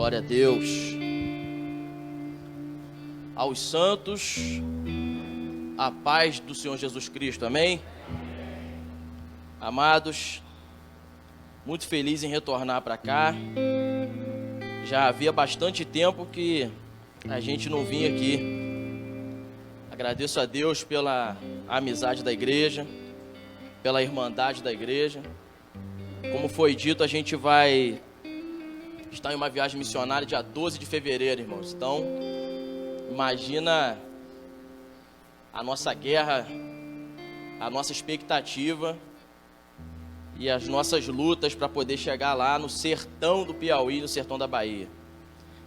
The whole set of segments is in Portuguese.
Glória a Deus. Aos santos, a paz do Senhor Jesus Cristo, amém? Amados, muito feliz em retornar para cá. Já havia bastante tempo que a gente não vinha aqui. Agradeço a Deus pela amizade da igreja, pela irmandade da igreja. Como foi dito, a gente vai estar em uma viagem missionária dia 12 de fevereiro, irmãos. Então, imagina a nossa guerra, a nossa expectativa e as nossas lutas para poder chegar lá no sertão do Piauí, no sertão da Bahia.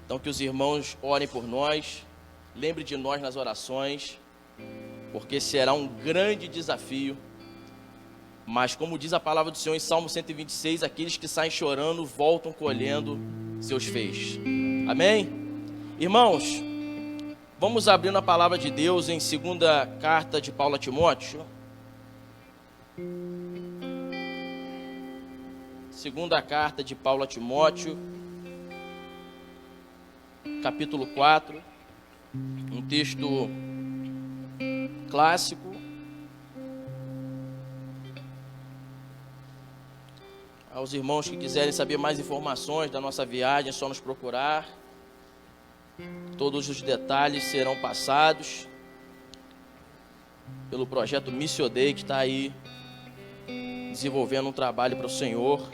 Então, que os irmãos orem por nós, lembre de nós nas orações, porque será um grande desafio. Mas como diz a palavra do Senhor em Salmo 126, aqueles que saem chorando voltam colhendo seus feixes. Amém? Irmãos, vamos abrir na palavra de Deus em 2ª carta de Paulo a Timóteo. 2ª carta de Paulo a Timóteo, capítulo 4, um texto clássico. Aos irmãos que quiserem saber mais informações da nossa viagem, é só nos procurar. Todos os detalhes serão passados pelo projeto Missio Dei, que está aí desenvolvendo um trabalho para o Senhor,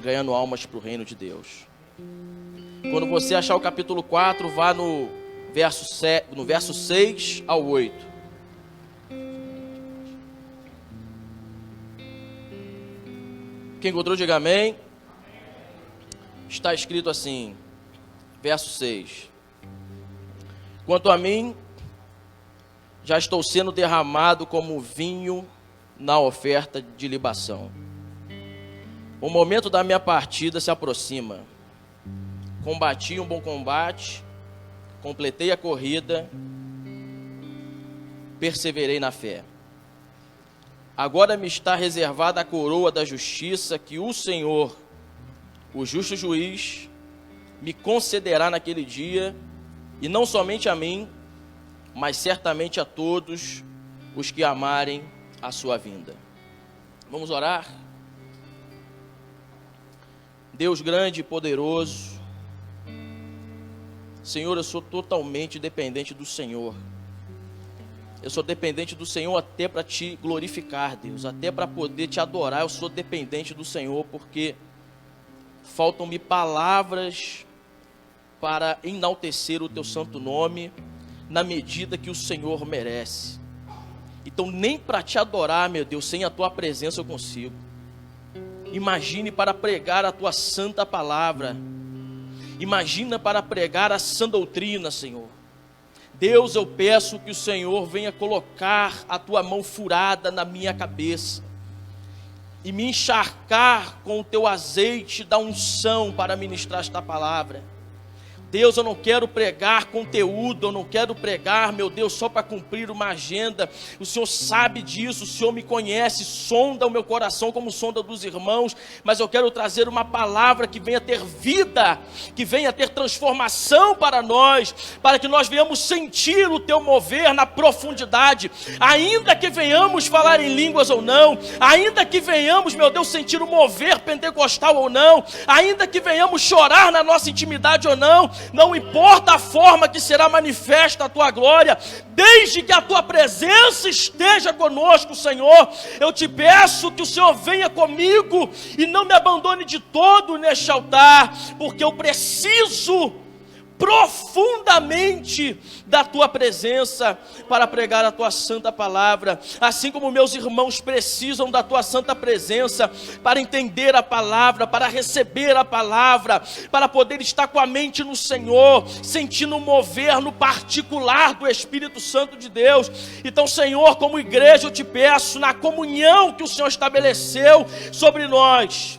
ganhando almas para o reino de Deus. Quando você achar o capítulo 4, vá no verso 6 ao 8. Quem encontrou, diga amém. Está escrito assim, verso 6. Quanto a mim, já estou sendo derramado como vinho na oferta de libação. O momento da minha partida se aproxima. Combati um bom combate, completei a corrida, perseverei na fé. Agora me está reservada a coroa da justiça que o Senhor, o justo juiz, me concederá naquele dia, e não somente a mim, mas certamente a todos os que amarem a sua vinda. Vamos orar? Deus grande e poderoso, Senhor, eu sou totalmente dependente do Senhor. Eu sou dependente do Senhor até para te glorificar, Deus, até para poder te adorar. Eu sou dependente do Senhor porque faltam-me palavras para enaltecer o teu santo nome na medida que o Senhor merece. Então nem para te adorar, meu Deus, sem a tua presença eu consigo. Imagine para pregar a tua santa palavra. Imagina para pregar a sã doutrina, Senhor. Deus, eu peço que o Senhor venha colocar a tua mão furada na minha cabeça e me encharcar com o teu azeite da unção para ministrar esta palavra. Deus, eu não quero pregar conteúdo, eu não quero pregar, meu Deus, só para cumprir uma agenda. O Senhor sabe disso, o Senhor me conhece, sonda o meu coração como sonda dos irmãos, mas eu quero trazer uma palavra que venha ter vida, que venha ter transformação para nós, para que nós venhamos sentir o teu mover na profundidade, ainda que venhamos falar em línguas ou não, ainda que venhamos, meu Deus, sentir o mover pentecostal ou não, ainda que venhamos chorar na nossa intimidade ou não, não importa a forma que será manifesta a tua glória, desde que a tua presença esteja conosco, Senhor. Eu te peço que o Senhor venha comigo e não me abandone de todo neste altar, porque eu preciso profundamente da tua presença para pregar a tua santa palavra, assim como meus irmãos precisam da tua santa presença para entender a palavra, para receber a palavra, para poder estar com a mente no Senhor, sentindo o mover no particular do Espírito Santo de Deus. Então, Senhor, como igreja eu te peço, na comunhão que o Senhor estabeleceu sobre nós,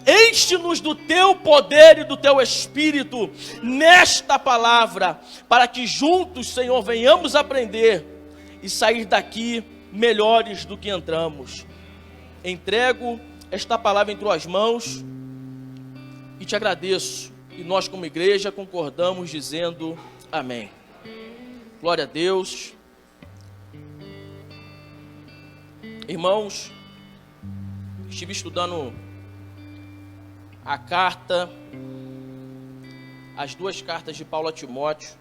enche-nos do teu poder e do teu Espírito nesta palavra, para que juntos, Senhor, venhamos aprender e sair daqui melhores do que entramos. Entrego esta palavra em tuas mãos e te agradeço E nós, como igreja, concordamos dizendo amém. Glória a Deus. Irmãos, estive estudando as duas cartas de Paulo a Timóteo,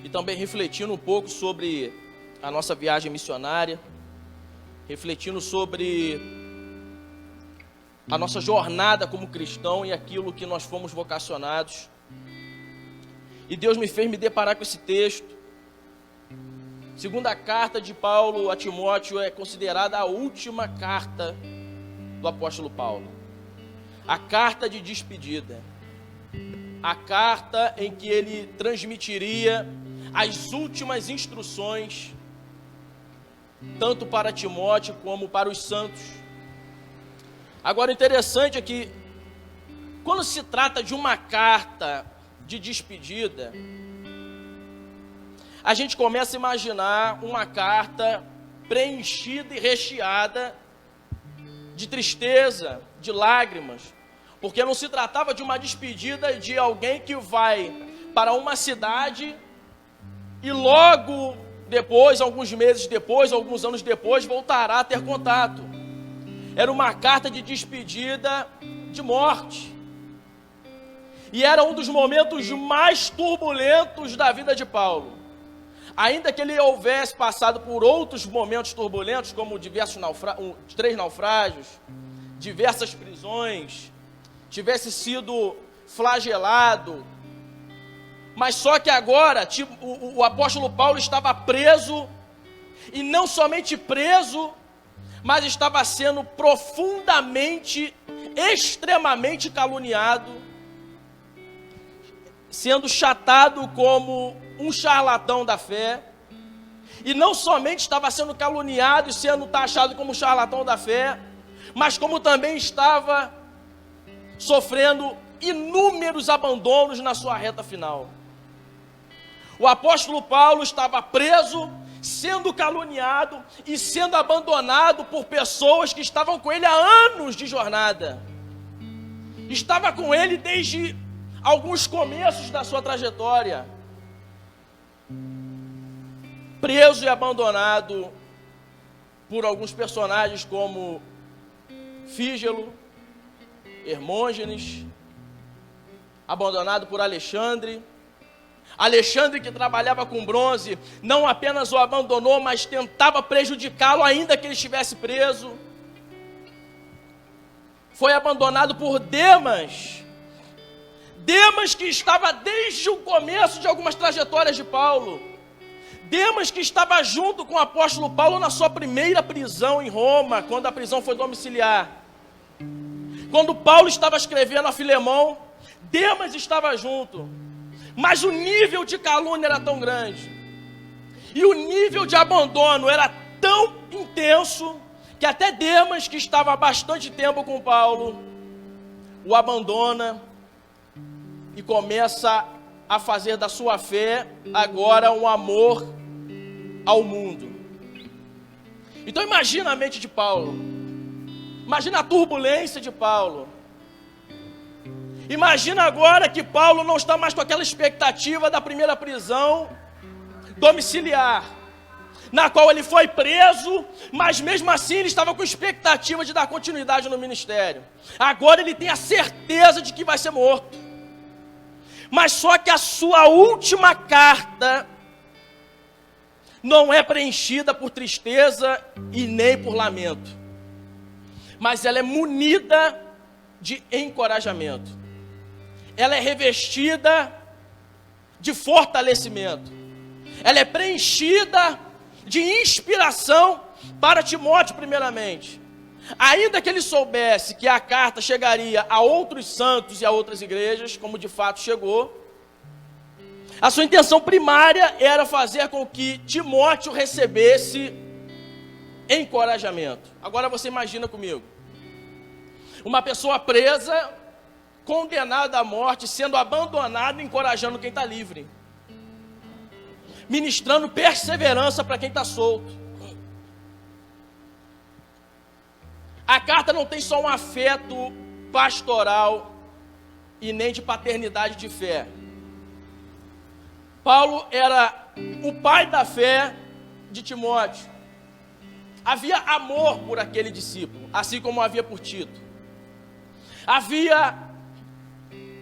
e também refletindo um pouco sobre a nossa viagem missionária, refletindo sobre a nossa jornada como cristão e aquilo que nós fomos vocacionados. E Deus me fez me deparar com esse texto. Segunda carta de Paulo a Timóteo é considerada a última carta do apóstolo Paulo. A carta de despedida. A carta em que ele transmitiria as últimas instruções, tanto para Timóteo como para os santos. Agora, o interessante é que, quando se trata de uma carta de despedida, a gente começa a imaginar uma carta preenchida e recheada de tristeza, de lágrimas, porque não se tratava de uma despedida de alguém que vai para uma cidade e logo depois, alguns meses depois, alguns anos depois, voltará a ter contato. Era uma carta de despedida de morte. E era um dos momentos mais turbulentos da vida de Paulo. Ainda que ele houvesse passado por outros momentos turbulentos, como diversos 3 naufrágios, diversas prisões, tivesse sido flagelado, mas só que agora o apóstolo Paulo estava preso, e não somente preso, mas estava sendo profundamente, extremamente caluniado, sendo chatado como um charlatão da fé. E não somente estava sendo caluniado e sendo taxado como charlatão da fé, mas como também estava sofrendo inúmeros abandonos na sua reta final. O apóstolo Paulo estava preso, sendo caluniado e sendo abandonado por pessoas que estavam com ele há anos de jornada. Estava com ele desde alguns começos da sua trajetória. Preso e abandonado por alguns personagens como Fígelo, Hermógenes, abandonado por Alexandre. Alexandre, que trabalhava com bronze, não apenas o abandonou, mas tentava prejudicá-lo ainda que ele estivesse preso. Foi abandonado por Demas. Demas, que estava desde o começo de algumas trajetórias de Paulo. Demas, que estava junto com o apóstolo Paulo na sua primeira prisão em Roma, quando a prisão foi domiciliar. Quando Paulo estava escrevendo a Filemão, Demas estava junto. Mas o nível de calúnia era tão grande, e o nível de abandono era tão intenso, que até Demas, que estava há bastante tempo com Paulo, o abandona e começa a fazer da sua fé agora um amor ao mundo. Então imagina a mente de Paulo, imagina a turbulência de Paulo. Imagina agora que Paulo não está mais com aquela expectativa da primeira prisão domiciliar, na qual ele foi preso, mas mesmo assim ele estava com expectativa de dar continuidade no ministério. Agora ele tem a certeza de que vai ser morto. Mas só que a sua última carta não é preenchida por tristeza e nem por lamento, mas ela é munida de encorajamento. Ela é revestida de fortalecimento. Ela é preenchida de inspiração para Timóteo, primeiramente. Ainda que ele soubesse que a carta chegaria a outros santos e a outras igrejas, como de fato chegou, a sua intenção primária era fazer com que Timóteo recebesse encorajamento. Agora você imagina comigo, uma pessoa presa, condenado à morte, sendo abandonado, encorajando quem está livre, ministrando perseverança para quem está solto. A carta não tem só um afeto pastoral, e nem de paternidade de fé. Paulo era o pai da fé de Timóteo. Havia amor por aquele discípulo, assim como havia por Tito. Havia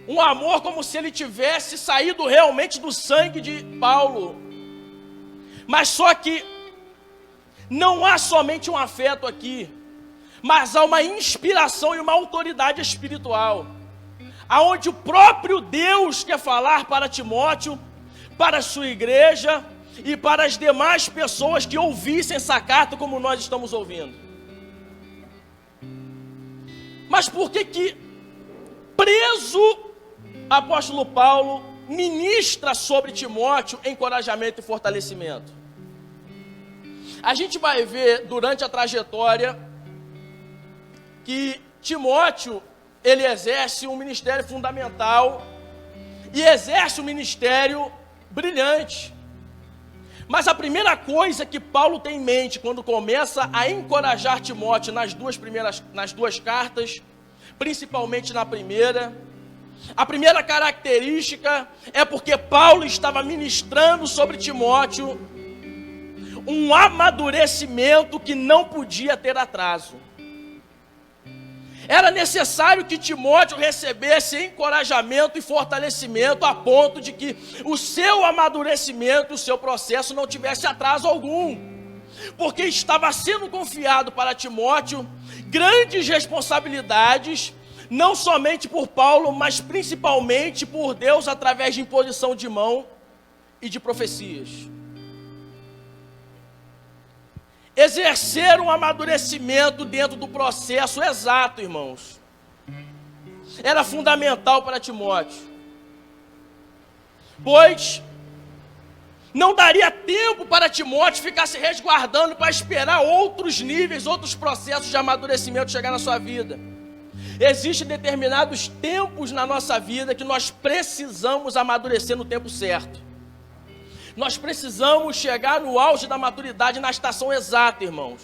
um amor como se ele tivesse saído realmente do sangue de Paulo. Mas só que não há somente um afeto aqui, mas há uma inspiração e uma autoridade espiritual, aonde o próprio Deus quer falar para Timóteo, para a sua igreja e para as demais pessoas que ouvissem essa carta como nós estamos ouvindo. Mas por que preso, apóstolo Paulo ministra sobre Timóteo encorajamento e fortalecimento? A gente vai ver durante a trajetória que Timóteo, ele exerce um ministério fundamental e exerce um ministério brilhante. Mas a primeira coisa que Paulo tem em mente quando começa a encorajar Timóteo nas duas cartas, principalmente na primeira, a primeira característica é porque Paulo estava ministrando sobre Timóteo um amadurecimento que não podia ter atraso. Era necessário que Timóteo recebesse encorajamento e fortalecimento a ponto de que o seu amadurecimento, o seu processo não tivesse atraso algum. Porque estava sendo confiado para Timóteo grandes responsabilidades, não somente por Paulo, mas principalmente por Deus através de imposição de mão e de profecias. Exercer um amadurecimento dentro do processo exato, irmãos, era fundamental para Timóteo, pois não daria tempo para Timóteo ficar se resguardando para esperar outros níveis, outros processos de amadurecimento chegar na sua vida. Existem determinados tempos na nossa vida que nós precisamos amadurecer no tempo certo. Nós precisamos chegar no auge da maturidade na estação exata, irmãos.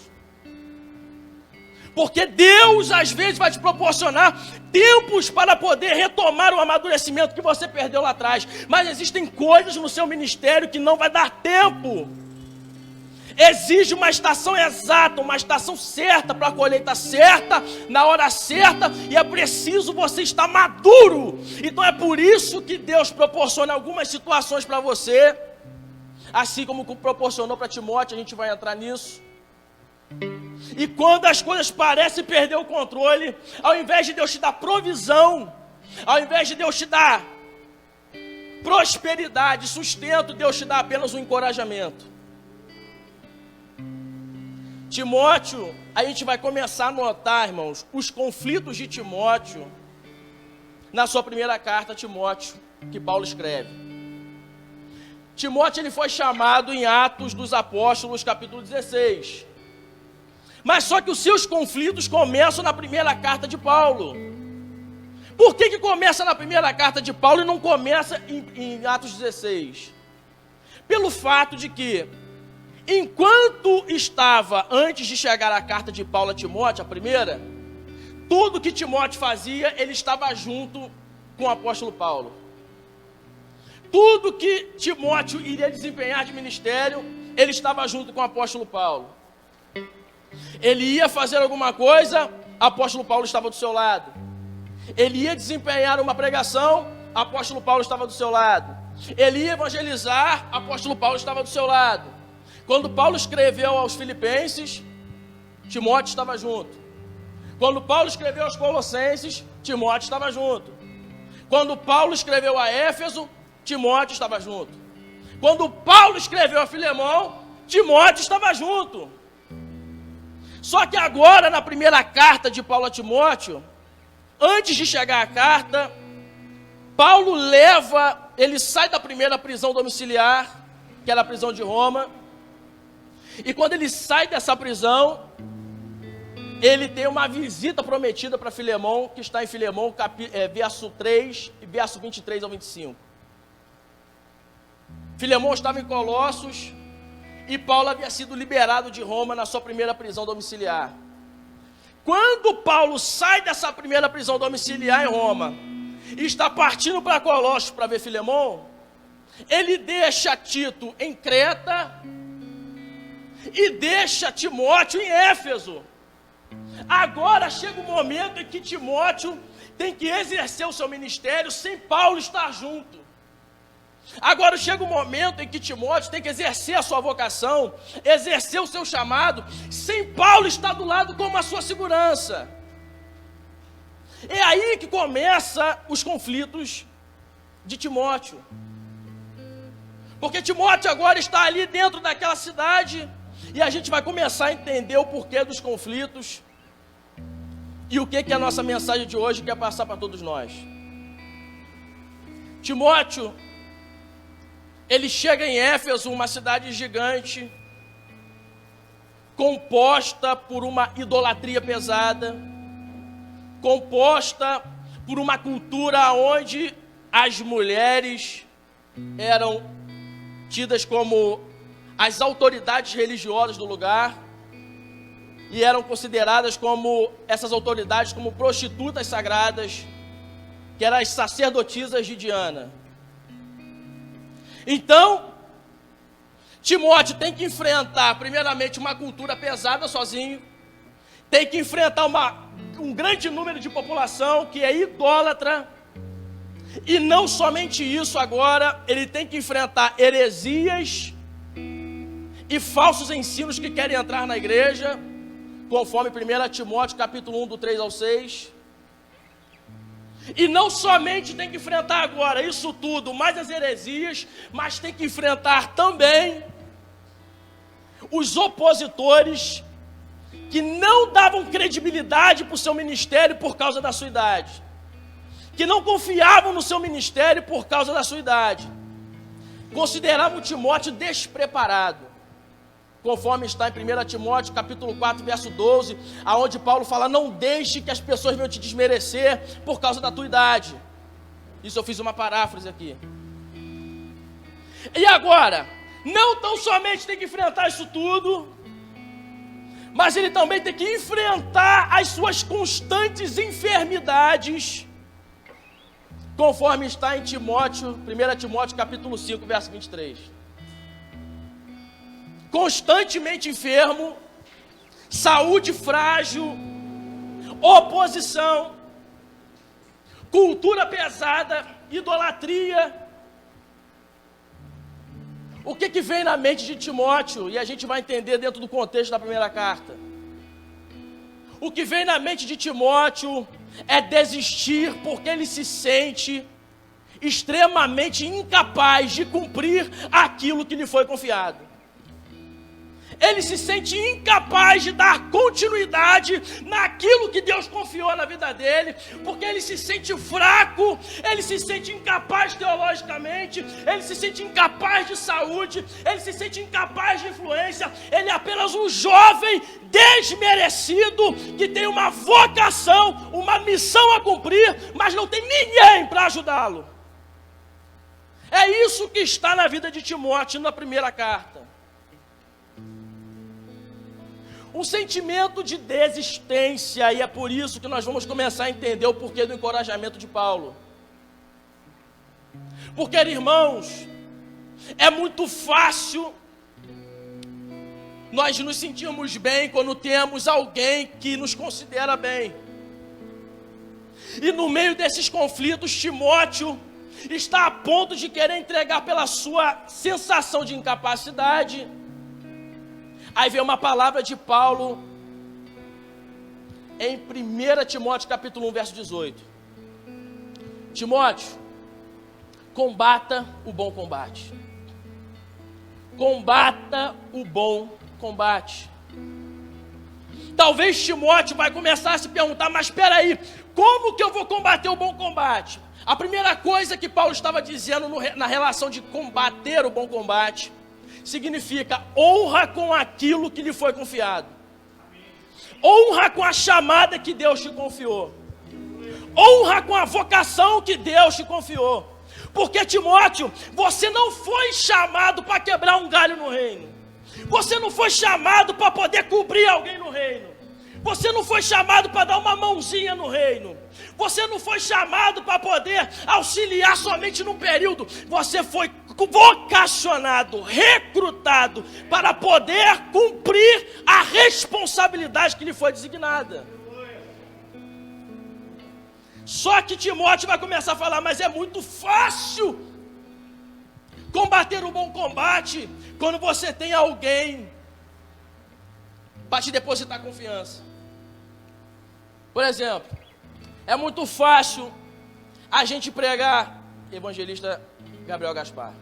Porque Deus às vezes vai te proporcionar tempos para poder retomar o amadurecimento que você perdeu lá atrás. Mas existem coisas no seu ministério que não vai dar tempo. Exige uma estação exata, uma estação certa para a colheita certa, na hora certa, e é preciso você estar maduro. Então é por isso que Deus proporciona algumas situações para você, assim como proporcionou para Timóteo, a gente vai entrar nisso. E quando as coisas parecem perder o controle, ao invés de Deus te dar provisão, ao invés de Deus te dar prosperidade, sustento, Deus te dá apenas um encorajamento. Timóteo, a gente vai começar a notar, irmãos, os conflitos de Timóteo na sua primeira carta a Timóteo, que Paulo escreve. Timóteo ele foi chamado em Atos dos Apóstolos, capítulo 16. Mas só que os seus conflitos começam na primeira carta de Paulo. Por que começa na primeira carta de Paulo e não começa em Atos 16? Pelo fato de que, enquanto estava, antes de chegar a carta de Paulo a Timóteo, a primeira, tudo que Timóteo fazia, ele estava junto com o apóstolo Paulo. Tudo que Timóteo iria desempenhar de ministério, ele estava junto com o apóstolo Paulo. Ele ia fazer alguma coisa, o apóstolo Paulo estava do seu lado. Ele ia desempenhar uma pregação, o apóstolo Paulo estava do seu lado. Ele ia evangelizar, o apóstolo Paulo estava do seu lado. Quando Paulo escreveu aos Filipenses, Timóteo estava junto. Quando Paulo escreveu aos Colossenses, Timóteo estava junto. Quando Paulo escreveu a Éfeso, Timóteo estava junto. Quando Paulo escreveu a Filemão, Timóteo estava junto. Só que agora, na primeira carta de Paulo a Timóteo, antes de chegar a carta, Paulo ele sai da primeira prisão domiciliar, que era a prisão de Roma, e quando ele sai dessa prisão, ele tem uma visita prometida para Filemão, que está em Filemão, verso 3 e verso 23 ao 25. Filemão estava em Colossos e Paulo havia sido liberado de Roma na sua primeira prisão domiciliar. Quando Paulo sai dessa primeira prisão domiciliar em Roma e está partindo para Colossos para ver Filemon, ele deixa Tito em Creta e deixa Timóteo em Éfeso. Agora chega o momento em que Timóteo tem que exercer o seu ministério sem Paulo estar junto. Agora chega o momento em que Timóteo tem que exercer a sua vocação, exercer o seu chamado, sem Paulo estar do lado como a sua segurança. É aí que começam os conflitos de Timóteo. Porque Timóteo agora está ali dentro daquela cidade, e a gente vai começar a entender o porquê dos conflitos, e o que a nossa mensagem de hoje quer passar para todos nós. Timóteo, ele chega em Éfeso, uma cidade gigante, composta por uma idolatria pesada, composta por uma cultura onde as mulheres eram tidas como as autoridades religiosas do lugar e eram consideradas como essas autoridades como prostitutas sagradas, que eram as sacerdotisas de Diana. Então, Timóteo tem que enfrentar primeiramente uma cultura pesada sozinho, tem que enfrentar um grande número de população que é idólatra, e não somente isso, agora ele tem que enfrentar heresias e falsos ensinos que querem entrar na igreja, conforme 1 Timóteo capítulo 1, do 3 ao 6. E não somente tem que enfrentar agora isso tudo, mais as heresias, mas tem que enfrentar também os opositores que não davam credibilidade para o seu ministério por causa da sua idade, que não confiavam no seu ministério por causa da sua idade, consideravam Timóteo despreparado, conforme está em 1 Timóteo capítulo 4, verso 12, aonde Paulo fala: não deixe que as pessoas venham te desmerecer por causa da tua idade. Isso eu fiz uma paráfrase aqui. E agora, não tão somente tem que enfrentar isso tudo, mas ele também tem que enfrentar as suas constantes enfermidades, conforme está em 1 Timóteo capítulo 5, verso 23. Constantemente enfermo, saúde frágil, oposição, cultura pesada, idolatria. O que vem na mente de Timóteo? E a gente vai entender dentro do contexto da primeira carta. O que vem na mente de Timóteo é desistir, porque ele se sente extremamente incapaz de cumprir aquilo que lhe foi confiado. Ele se sente incapaz de dar continuidade naquilo que Deus confiou na vida dele, porque ele se sente fraco, ele se sente incapaz teologicamente, ele se sente incapaz de saúde, ele se sente incapaz de influência. Ele é apenas um jovem desmerecido, que tem uma vocação, uma missão a cumprir, mas não tem ninguém para ajudá-lo. É isso que está na vida de Timóteo na primeira carta. Um sentimento de desistência, e é por isso que nós vamos começar a entender o porquê do encorajamento de Paulo. Porque, irmãos, é muito fácil nós nos sentirmos bem quando temos alguém que nos considera bem. E no meio desses conflitos, Timóteo está a ponto de querer entregar pela sua sensação de incapacidade. Aí vem uma palavra de Paulo em 1 Timóteo capítulo 1, verso 18. Timóteo, combata o bom combate. Combata o bom combate. Talvez Timóteo vai começar a se perguntar: mas espera aí, como que eu vou combater o bom combate? A primeira coisa que Paulo estava dizendo na relação de combater o bom combate significa honra com aquilo que lhe foi confiado. Honra com a chamada que Deus te confiou. Honra com a vocação que Deus te confiou. Porque, Timóteo, você não foi chamado para quebrar um galho no reino. Você não foi chamado para poder cobrir alguém no reino. Você não foi chamado para dar uma mãozinha no reino. Você não foi chamado para poder auxiliar somente num período. Você foi vocacionado, recrutado para poder cumprir a responsabilidade que lhe foi designada. Só que Timóteo vai começar a falar, mas é muito fácil combater o bom combate quando você tem alguém para te depositar confiança. Por exemplo, é muito fácil a gente pregar, evangelista Gabriel Gaspar.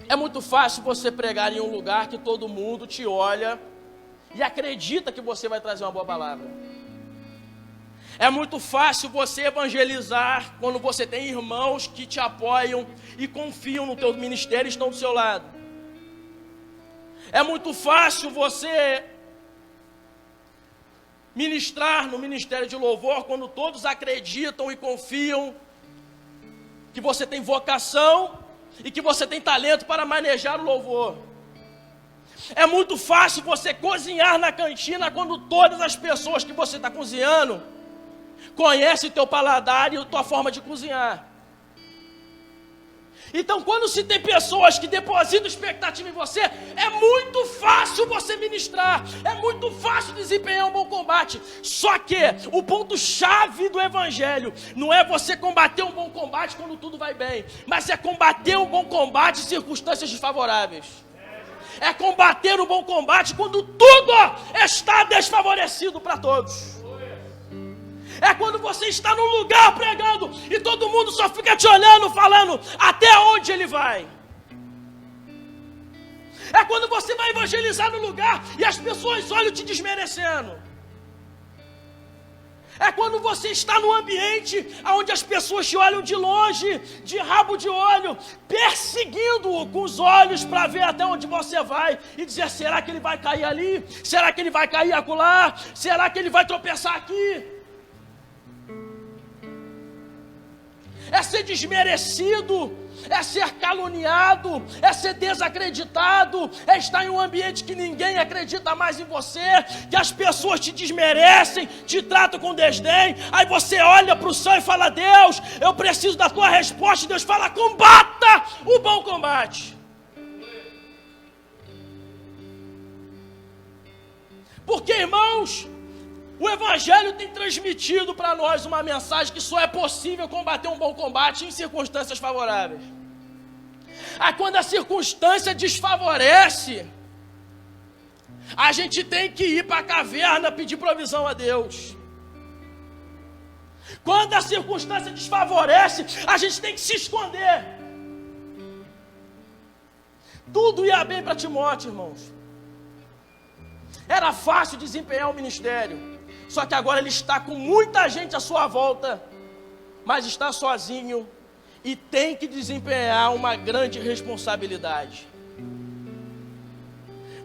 É muito fácil você pregar em um lugar que todo mundo te olha e acredita que você vai trazer uma boa palavra. É muito fácil você evangelizar quando você tem irmãos que te apoiam e confiam no teu ministério e estão do seu lado. É muito fácil você ministrar no ministério de louvor quando todos acreditam e confiam que você tem vocação e que você tem talento para manejar o louvor. É muito fácil você cozinhar na cantina quando todas as pessoas que você está cozinhando conhecem o teu paladar e a tua forma de cozinhar. Então, quando se tem pessoas que depositam expectativa em você, é muito fácil você ministrar, é muito fácil desempenhar um bom combate. Só que o ponto-chave do evangelho não é você combater um bom combate quando tudo vai bem, mas é combater um bom combate em circunstâncias desfavoráveis. É combater o bom combate quando tudo está desfavorecido para todos. É quando você está num lugar pregando e todo mundo só fica te olhando, falando até onde ele vai. É quando você vai evangelizar no lugar e as pessoas olham te desmerecendo. É quando você está num ambiente onde as pessoas te olham de longe, de rabo de olho, perseguindo-o com os olhos para ver até onde você vai e dizer, será que ele vai cair ali? Será que ele vai cair acolá? Será que ele vai tropeçar aqui? É ser desmerecido, é ser caluniado, é ser desacreditado, é estar em um ambiente que ninguém acredita mais em você, que as pessoas te desmerecem, te tratam com desdém, aí você olha para o céu e fala, Deus, eu preciso da tua resposta, e Deus fala, combata o bom combate. Porque, irmãos, o Evangelho tem transmitido para nós uma mensagem que só é possível combater um bom combate em circunstâncias favoráveis. Aí quando a circunstância desfavorece, a gente tem que ir para a caverna pedir provisão a Deus. Quando a circunstância desfavorece, a gente tem que se esconder. Tudo ia bem para Timóteo, irmãos. Era fácil desempenhar o ministério. Só que agora ele está com muita gente à sua volta, mas está sozinho e tem que desempenhar uma grande responsabilidade.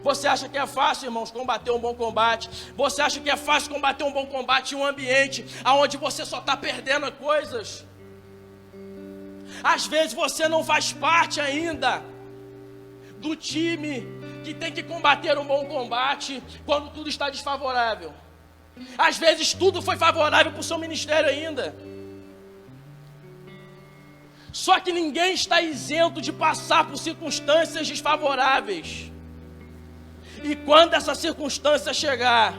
Você acha que é fácil, irmãos, combater um bom combate? Você acha que é fácil combater um bom combate em um ambiente onde você só está perdendo coisas? Às vezes você não faz parte ainda do time que tem que combater um bom combate quando tudo está desfavorável. Às vezes tudo foi favorável para o seu ministério ainda. Só que ninguém está isento de passar por circunstâncias desfavoráveis. E quando essa circunstância chegar,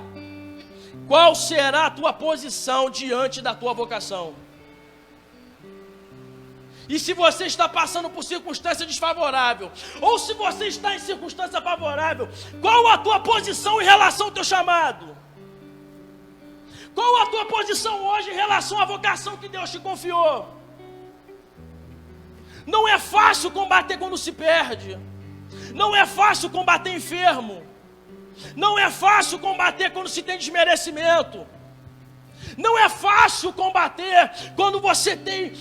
qual será a tua posição diante da tua vocação? E se você está passando por circunstância desfavorável, ou se você está em circunstância favorável, qual a tua posição em relação ao teu chamado? Qual a tua posição hoje em relação à vocação que Deus te confiou? Não é fácil combater quando se perde. Não é fácil combater enfermo. Não é fácil combater quando se tem desmerecimento. Não é fácil combater quando você tem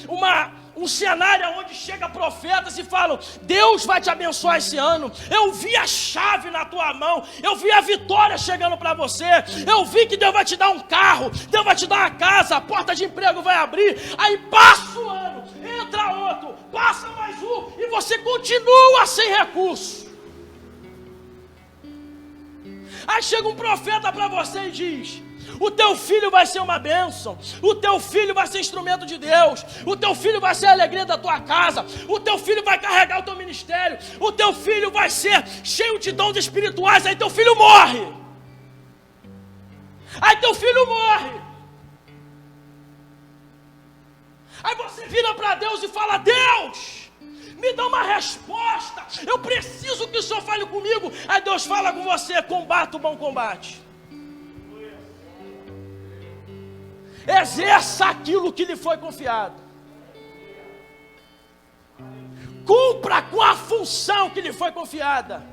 um cenário onde chega profetas e falam, Deus vai te abençoar esse ano, eu vi a chave na tua mão, eu vi a vitória chegando para você, eu vi que Deus vai te dar um carro, Deus vai te dar uma casa, a porta de emprego vai abrir, aí passa o ano, entra outro, passa mais um, e você continua sem recurso. Aí chega um profeta para você e diz: o teu filho vai ser uma bênção, o teu filho vai ser instrumento de Deus, o teu filho vai ser a alegria da tua casa, o teu filho vai carregar o teu ministério, o teu filho vai ser cheio de dons espirituais. Aí teu filho morre. Aí teu filho morre. Aí você vira para Deus e fala: Deus, me dá uma resposta, eu preciso que o Senhor fale comigo. Aí Deus fala com você: combata o bom combate, exerça aquilo que lhe foi confiado, cumpra com a função que lhe foi confiada.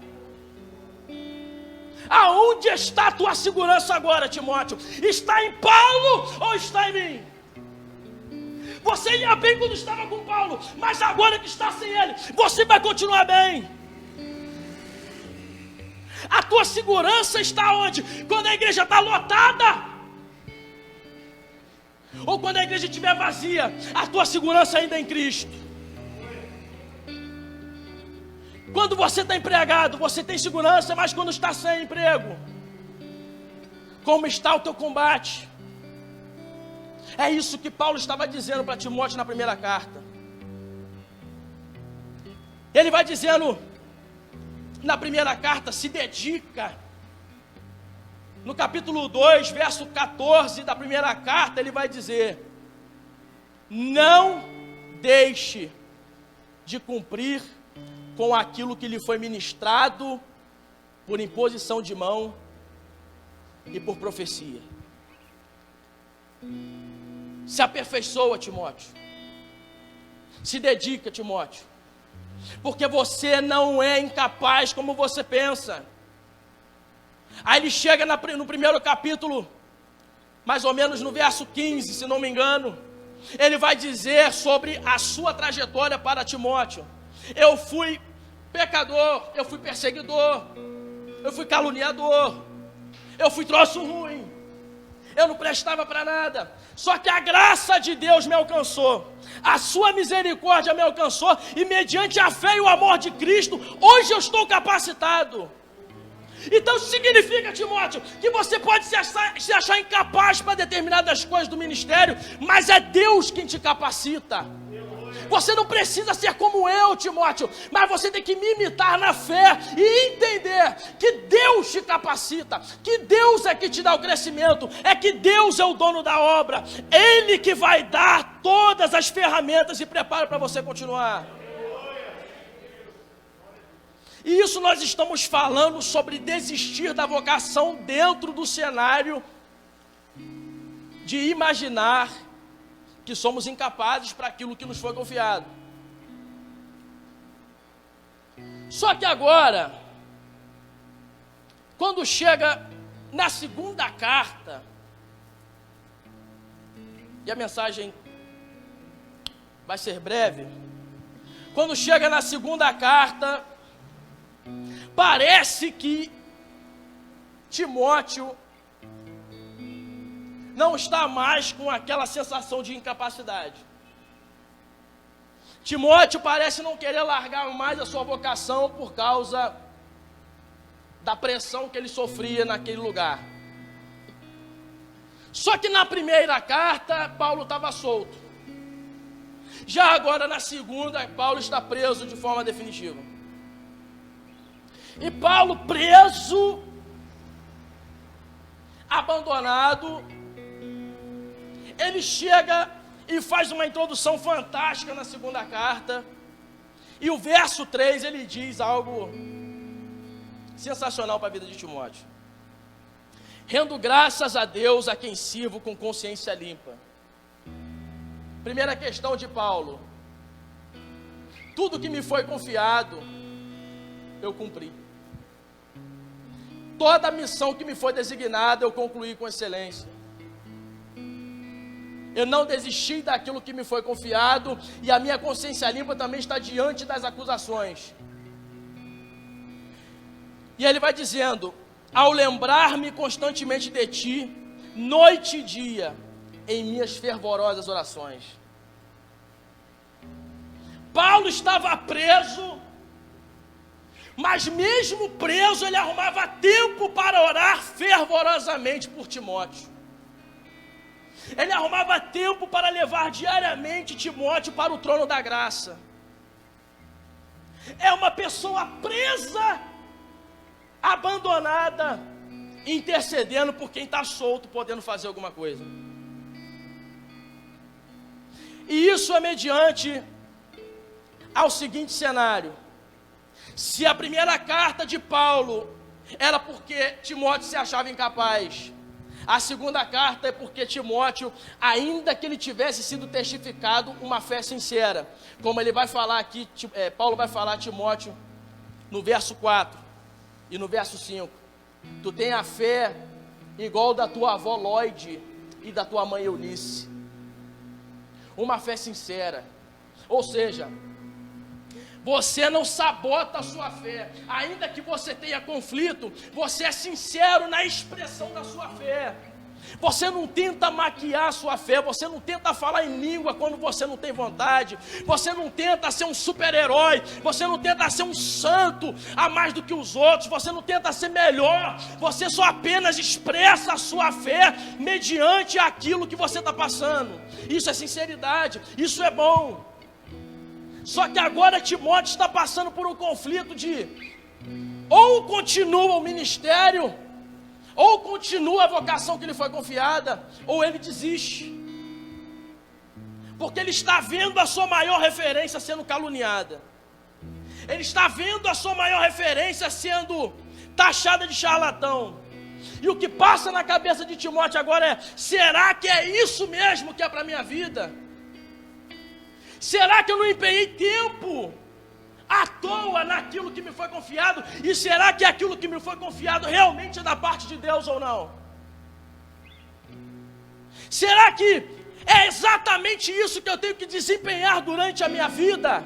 Aonde está a tua segurança agora, Timóteo? Está em Paulo ou está em mim? Você ia bem quando estava com Paulo, mas agora que está sem ele, você vai continuar bem. A tua segurança está onde? Quando a igreja está lotada, ou quando a igreja estiver vazia, a tua segurança ainda é em Cristo. Quando você está empregado, você tem segurança, mas quando está sem emprego, como está o teu combate? É isso que Paulo estava dizendo para Timóteo na primeira carta. Ele vai dizendo na primeira carta: se dedica. No capítulo 2, verso 14 da primeira carta, ele vai dizer: não deixe de cumprir com aquilo que lhe foi ministrado por imposição de mão e por profecia. Se aperfeiçoa, Timóteo. Se dedica, Timóteo. Porque você não é incapaz como você pensa. Aí ele chega no primeiro capítulo, mais ou menos no verso 15, se não me engano. Ele vai dizer sobre a sua trajetória para Timóteo. Eu fui pecador, eu fui perseguidor, eu fui caluniador, eu fui troço ruim, eu não prestava para nada. Só que a graça de Deus me alcançou, a sua misericórdia me alcançou, e mediante a fé e o amor de Cristo, hoje eu estou capacitado. Então isso significa, Timóteo, que você pode se achar incapaz para determinadas coisas do ministério, mas é Deus quem te capacita. Você não precisa ser como eu, Timóteo, mas você tem que me imitar na fé e entender que Deus te capacita, que Deus é que te dá o crescimento, é que Deus é o dono da obra, Ele que vai dar todas as ferramentas e preparo para você continuar. E isso nós estamos falando sobre desistir da vocação dentro do cenário de imaginar que somos incapazes para aquilo que nos foi confiado. Só que agora, quando chega na segunda carta, e a mensagem vai ser breve, quando chega na segunda carta, parece que Timóteo não está mais com aquela sensação de incapacidade. Timóteo parece não querer largar mais a sua vocação por causa da pressão que ele sofria naquele lugar. Só que na primeira carta, Paulo estava solto. Já agora na segunda, Paulo está preso de forma definitiva. E Paulo preso, abandonado, ele chega e faz uma introdução fantástica na segunda carta. E o verso 3, ele diz algo sensacional para a vida de Timóteo. Rendo graças a Deus a quem sirvo com consciência limpa. Primeira questão de Paulo: tudo que me foi confiado, eu cumpri. Toda a missão que me foi designada, eu concluí com excelência. Eu não desisti daquilo que me foi confiado, e a minha consciência limpa também está diante das acusações. E ele vai dizendo: ao lembrar-me constantemente de ti, noite e dia, em minhas fervorosas orações. Paulo estava preso, Mas mesmo preso, ele arrumava tempo para orar fervorosamente por Timóteo. Ele arrumava tempo para levar diariamente Timóteo para o trono da graça. É uma pessoa presa, abandonada, intercedendo por quem está solto, podendo fazer alguma coisa. E isso é mediante ao seguinte cenário: se a primeira carta de Paulo era porque Timóteo se achava incapaz, a segunda carta é porque Timóteo, ainda que ele tivesse sido testificado, uma fé sincera, como ele vai falar aqui, Paulo vai falar a Timóteo no verso 4 e no verso 5, tu tem a fé igual da tua avó Lloyd e da tua mãe Eunice, uma fé sincera, ou seja, você não sabota a sua fé, ainda que você tenha conflito, você é sincero na expressão da sua fé. Você não tenta maquiar a sua fé, você não tenta falar em língua quando você não tem vontade, você não tenta ser um super-herói, você não tenta ser um santo a mais do que os outros, você não tenta ser melhor, você só apenas expressa a sua fé mediante aquilo que você está passando. Isso é sinceridade, isso é bom. Só que agora Timóteo está passando por um conflito de ou continua o ministério, ou continua a vocação que lhe foi confiada, ou ele desiste. Porque ele está vendo a sua maior referência sendo caluniada. Ele está vendo a sua maior referência sendo taxada de charlatão. E o que passa na cabeça de Timóteo agora é: será que é isso mesmo que é para a minha vida? Será que eu não empenhei tempo à toa naquilo que me foi confiado? E será que aquilo que me foi confiado realmente é da parte de Deus ou não? Será que é exatamente isso que eu tenho que desempenhar durante a minha vida?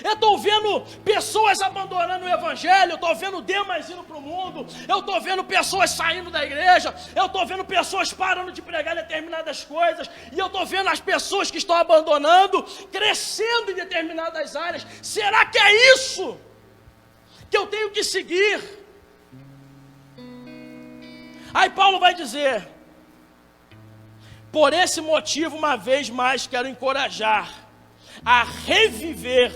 Eu estou vendo pessoas abandonando o evangelho, eu estou vendo Demas indo para o mundo, eu estou vendo pessoas saindo da igreja, eu estou vendo pessoas parando de pregar determinadas coisas, e eu estou vendo as pessoas que estão abandonando, crescendo em determinadas áreas. Será que é isso que eu tenho que seguir? Aí Paulo vai dizer: por esse motivo, uma vez mais, quero encorajar a reviver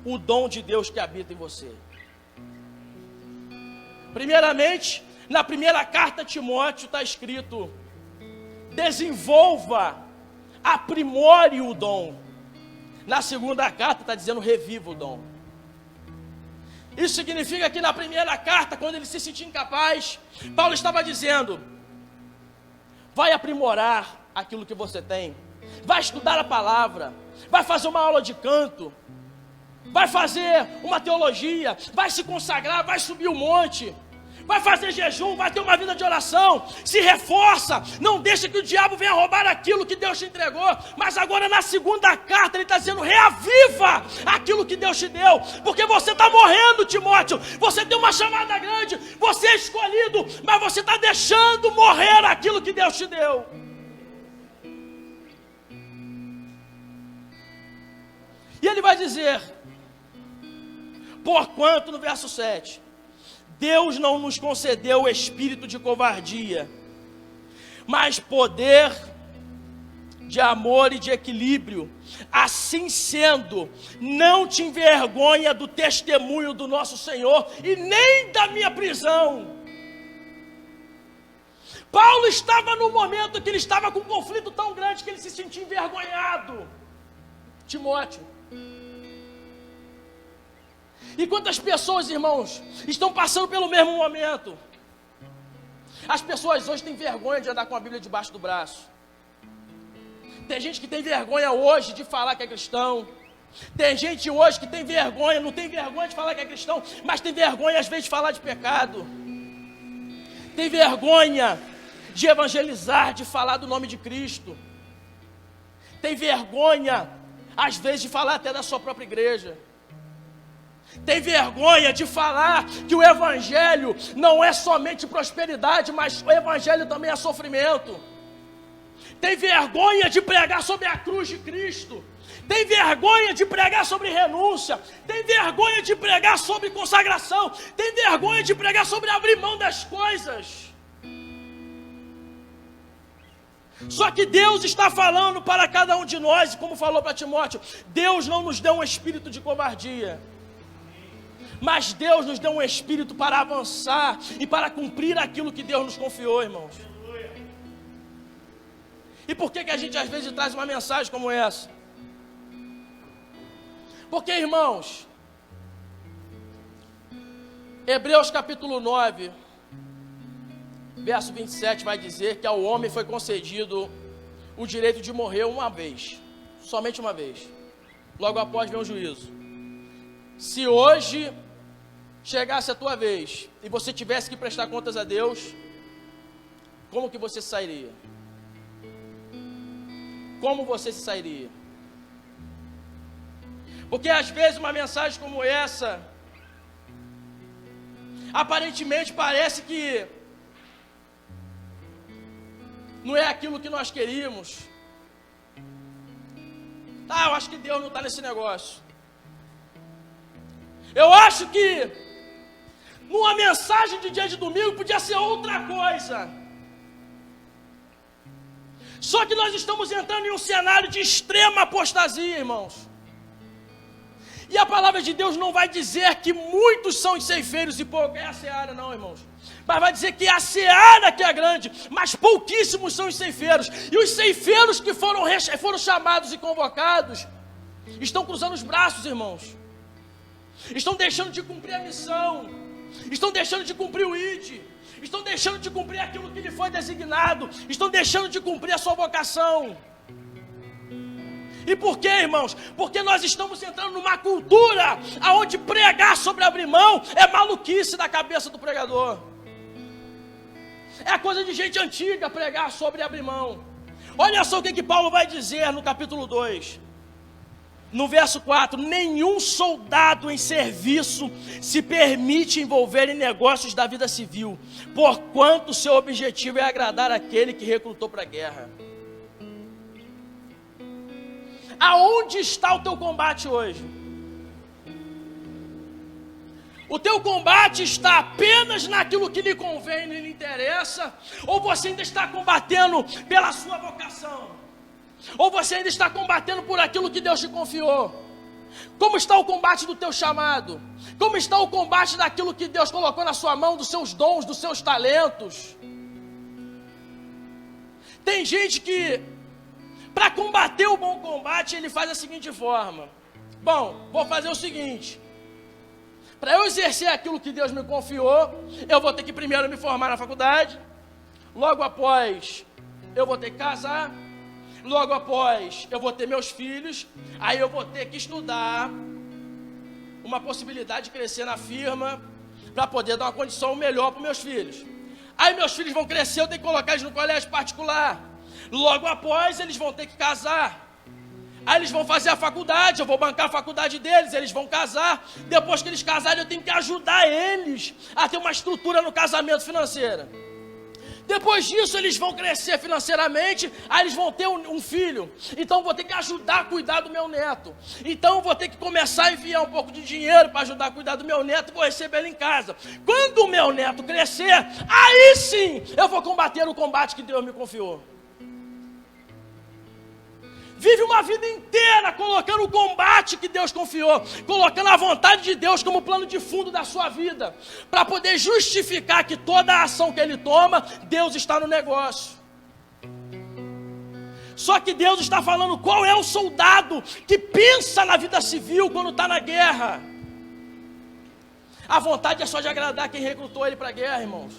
o dom de Deus que habita em você. Primeiramente, na primeira carta a Timóteo está escrito: desenvolva, aprimore o dom. Na segunda carta está dizendo: reviva o dom. Isso significa que na primeira carta, quando ele se sentia incapaz, Paulo estava dizendo: vai aprimorar aquilo que você tem, vai estudar a palavra, vai fazer uma aula de canto, vai fazer uma teologia, vai se consagrar, vai subir o monte, vai fazer jejum, vai ter uma vida de oração, se reforça, não deixa que o diabo venha roubar aquilo que Deus te entregou. Mas agora na segunda carta ele está dizendo: reaviva aquilo que Deus te deu, porque você está morrendo, Timóteo, você tem uma chamada grande, você é escolhido, mas você está deixando morrer aquilo que Deus te deu. E ele vai dizer: porquanto, no verso 7, Deus não nos concedeu o espírito de covardia, mas poder, de amor e de equilíbrio. Assim sendo, não te envergonha do testemunho do nosso Senhor e nem da minha prisão. Paulo estava no momento que ele estava com um conflito tão grande que ele se sentia envergonhado. Timóteo. E quantas pessoas, irmãos, estão passando pelo mesmo momento? As pessoas hoje têm vergonha de andar com a Bíblia debaixo do braço. Tem gente que tem vergonha hoje de falar que é cristão. Tem gente hoje que tem vergonha, não tem vergonha de falar que é cristão, mas tem vergonha às vezes de falar de pecado. Tem vergonha de evangelizar, de falar do nome de Cristo. Tem vergonha às vezes de falar até da sua própria igreja. Tem vergonha de falar que o evangelho não é somente prosperidade, mas o evangelho também é sofrimento. Tem vergonha de pregar sobre a cruz de Cristo. tem vergonha de pregar sobre renúncia, tem vergonha de pregar sobre consagração, tem vergonha de pregar sobre abrir mão das coisas. Só que Deus está falando para cada um de nós, como falou para Timóteo, Deus não nos deu um espírito de covardia, mas Deus nos deu um espírito para avançar e para cumprir aquilo que Deus nos confiou, irmãos. E por que a gente às vezes traz uma mensagem como essa? Porque, irmãos, Hebreus capítulo 9, verso 27 vai dizer que ao homem foi concedido o direito de morrer uma vez, somente uma vez. Logo após vem o juízo. Se hoje chegasse a tua vez e você tivesse que prestar contas a Deus, como que você sairia? Como você se sairia? Porque às vezes uma mensagem como essa, aparentemente parece que não é aquilo que nós queríamos. Eu acho que Deus não está nesse negócio. Eu acho que numa mensagem de dia de domingo podia ser outra coisa. Só que nós estamos entrando em um cenário de extrema apostasia, irmãos. E a palavra de Deus não vai dizer que muitos são ceifeiros e pouco é a seara, não, irmãos. Mas vai dizer que é a seara que é grande, mas pouquíssimos são os ceifeiros. E os ceifeiros que foram chamados e convocados estão cruzando os braços, irmãos. Estão deixando de cumprir a missão. Estão deixando de cumprir o ID. Estão deixando de cumprir aquilo que lhe foi designado. Estão deixando de cumprir a sua vocação. E por quê, irmãos? Porque nós estamos entrando numa cultura onde pregar sobre abrir mão é maluquice da cabeça do pregador. É coisa de gente antiga pregar sobre abrir mão. Olha só o que Paulo vai dizer no capítulo 2. No verso 4, nenhum soldado em serviço se permite envolver em negócios da vida civil, porquanto seu objetivo é agradar aquele que recrutou para a guerra. Aonde está o teu combate hoje? O teu combate está apenas naquilo que lhe convém e lhe interessa? Ou você ainda está combatendo pela sua vocação? Ou você ainda está combatendo por aquilo que Deus te confiou? Como está o combate do teu chamado? Como está o combate daquilo que Deus colocou na sua mão, dos seus dons, dos seus talentos? Tem gente que, para combater o bom combate, ele faz da seguinte forma: bom, vou fazer o seguinte, para eu exercer aquilo que Deus me confiou, eu vou ter que primeiro me formar na faculdade, logo após eu vou ter que casar, logo após eu vou ter meus filhos, aí eu vou ter que estudar uma possibilidade de crescer na firma, para poder dar uma condição melhor para meus filhos. Aí meus filhos vão crescer, eu tenho que colocar eles no colégio particular. Logo após eles vão ter que casar. Aí eles vão fazer a faculdade, eu vou bancar a faculdade deles, eles vão casar. Depois que eles casarem, eu tenho que ajudar eles a ter uma estrutura no casamento financeira. Depois disso, eles vão crescer financeiramente, aí eles vão ter um filho. Então, eu vou ter que ajudar a cuidar do meu neto. Então, eu vou ter que começar a enviar um pouco de dinheiro para ajudar a cuidar do meu neto e vou receber ele em casa. Quando o meu neto crescer, aí sim, eu vou combater o combate que Deus me confiou. Vive uma vida inteira colocando o combate que Deus confiou, colocando a vontade de Deus como plano de fundo da sua vida, para poder justificar que toda a ação que ele toma, Deus está no negócio. Só que Deus está falando qual é o soldado que pensa na vida civil quando está na guerra. A vontade é só de agradar quem recrutou ele para a guerra, irmãos.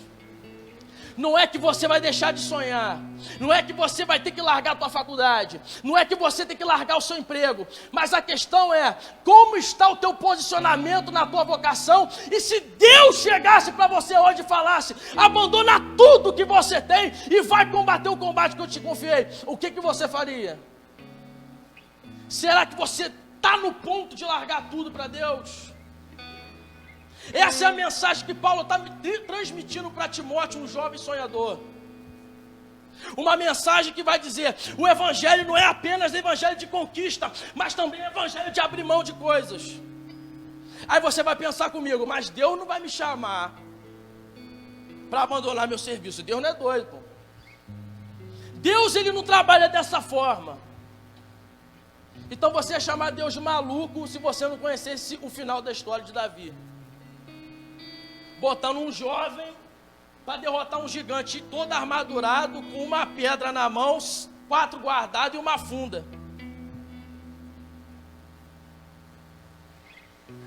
Não é que você vai deixar de sonhar, não é que você vai ter que largar a tua faculdade, não é que você tem que largar o seu emprego, mas a questão é, como está o teu posicionamento na tua vocação? E se Deus chegasse para você hoje e falasse, abandona tudo que você tem e vai combater o combate que eu te confiei, o que você faria? Será que você está no ponto de largar tudo para Deus? Essa é a mensagem que Paulo está transmitindo para Timóteo, um jovem sonhador. Uma mensagem que vai dizer, o evangelho não é apenas evangelho de conquista, mas também evangelho de abrir mão de coisas. Aí você vai pensar comigo, mas Deus não vai me chamar para abandonar meu serviço. Deus não é doido, pô. Deus, ele não trabalha dessa forma. Então você ia chamar Deus de maluco se você não conhecesse o final da história de Davi. Botando um jovem para derrotar um gigante todo armadurado, com uma pedra na mão, 4 guardados e uma funda.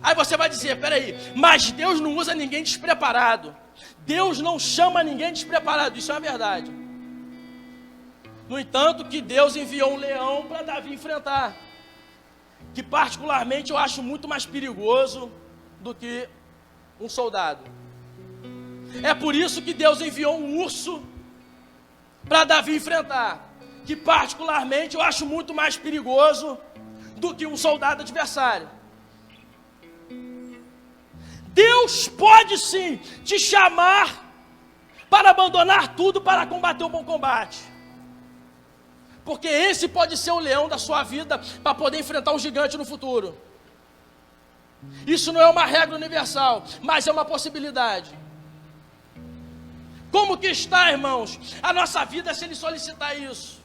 Aí você vai dizer, peraí, mas Deus não usa ninguém despreparado. Deus não chama ninguém despreparado, isso é uma verdade. No entanto, que Deus enviou um leão para Davi enfrentar, que particularmente eu acho muito mais perigoso do que um soldado. É por isso que Deus enviou um urso para Davi enfrentar, que particularmente eu acho muito mais perigoso do que um soldado adversário. Deus pode sim te chamar para abandonar tudo para combater o bom combate. Porque esse pode ser o leão da sua vida para poder enfrentar um gigante no futuro. Isso não é uma regra universal, mas é uma possibilidade. Como que está, irmãos, a nossa vida se Ele solicitar isso?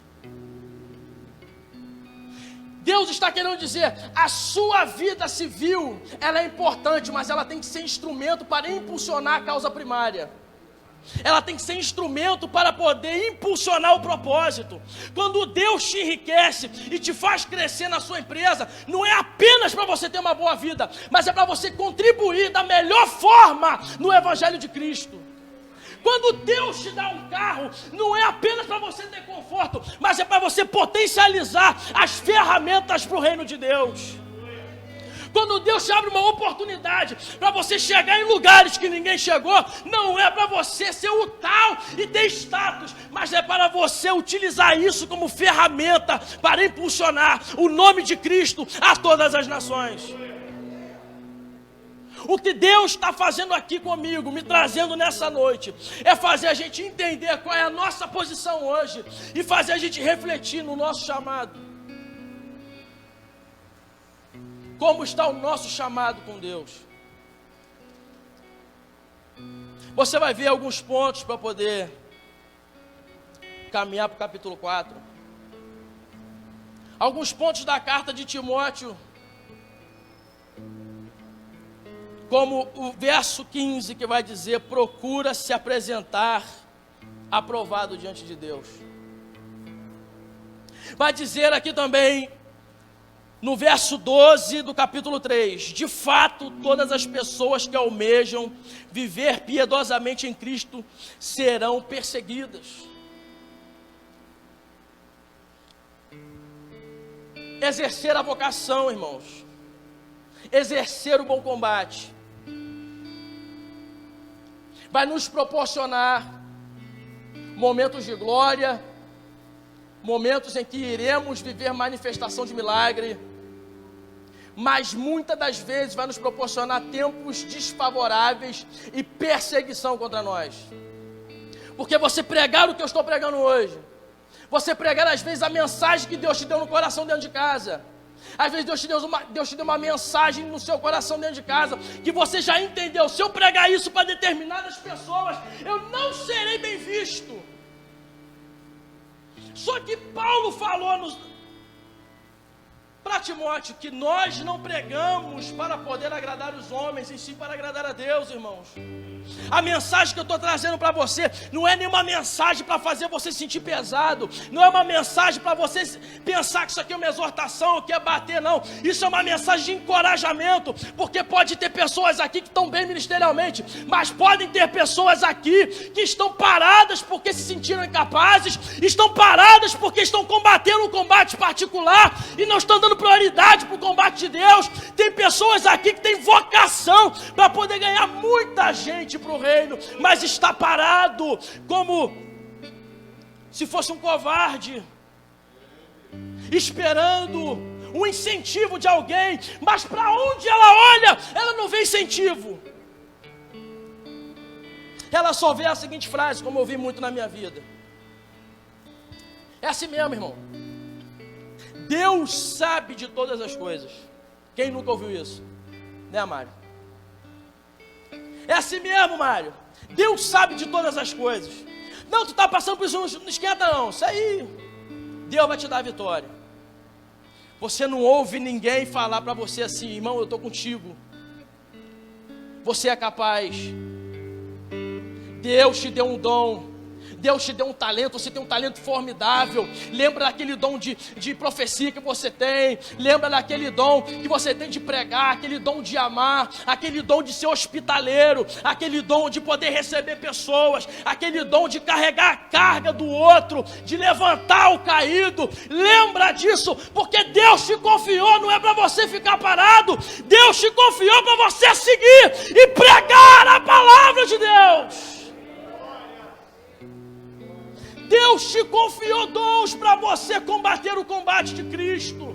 Deus está querendo dizer, a sua vida civil, ela é importante, mas ela tem que ser instrumento para impulsionar a causa primária. Ela tem que ser instrumento para poder impulsionar o propósito. Quando Deus te enriquece e te faz crescer na sua empresa, não é apenas para você ter uma boa vida, mas é para você contribuir da melhor forma no Evangelho de Cristo. Quando Deus te dá um carro, não é apenas para você ter conforto, mas é para você potencializar as ferramentas para o reino de Deus. Quando Deus te abre uma oportunidade para você chegar em lugares que ninguém chegou, não é para você ser o tal e ter status, mas é para você utilizar isso como ferramenta para impulsionar o nome de Cristo a todas as nações. O que Deus está fazendo aqui comigo, me trazendo nessa noite, é fazer a gente entender qual é a nossa posição hoje e fazer a gente refletir no nosso chamado. Como está o nosso chamado com Deus? Você vai ver alguns pontos para poder caminhar para o capítulo 4. Alguns pontos da carta de Timóteo, como o verso 15 que vai dizer, procura se apresentar aprovado diante de Deus. Vai dizer aqui também, no verso 12 do capítulo 3, de fato, todas as pessoas que almejam viver piedosamente em Cristo serão perseguidas. Exercer a vocação, irmãos, exercer o bom combate, vai nos proporcionar momentos de glória, momentos em que iremos viver manifestação de milagre, mas muitas das vezes vai nos proporcionar tempos desfavoráveis e perseguição contra nós. Porque você pregar o que eu estou pregando hoje, você pregar às vezes a mensagem que Deus te deu no coração dentro de casa, às vezes Deus te deu uma mensagem no seu coração dentro de casa, que você já entendeu, se eu pregar isso para determinadas pessoas, eu não serei bem visto. Só que Paulo falou para Timóteo que nós não pregamos para poder agradar os homens, em si para agradar a Deus, irmãos. A mensagem que eu estou trazendo para você não é nenhuma mensagem para fazer você se sentir pesado, não é uma mensagem para você pensar que isso aqui é uma exortação, que é bater, não. Isso é uma mensagem de encorajamento, porque pode ter pessoas aqui que estão bem ministerialmente, mas podem ter pessoas aqui que estão paradas porque se sentiram incapazes, estão paradas porque estão combatendo um combate particular e não estão dando prioridade para o combate de Deus. Tem pessoas aqui que têm vocação para poder ganhar muita gente para o reino, mas está parado como se fosse um covarde, esperando um incentivo de alguém, mas para onde ela olha, ela não vê incentivo. Ela só vê a seguinte frase, como eu vi muito na minha vida: É assim mesmo, irmão. Deus sabe de todas as coisas. Quem nunca ouviu isso? Né, Mário? É assim mesmo, Mário. Deus sabe de todas as coisas. Não, tu está passando por isso, não esquenta não. Isso aí, Deus vai te dar a vitória. Você não ouve ninguém falar para você assim: irmão, eu estou contigo. Você é capaz. Deus te deu um dom. Deus te deu um talento, você tem um talento formidável. Lembra daquele dom de profecia que você tem. Lembra daquele dom que você tem de pregar, aquele dom de amar, aquele dom de ser hospitaleiro, aquele dom de poder receber pessoas, aquele dom de carregar a carga do outro, de levantar o caído. Lembra disso, porque Deus te confiou, não é para você ficar parado. Deus te confiou para você seguir e pregar a palavra de Deus. Deus te confiou dons para você combater o combate de Cristo.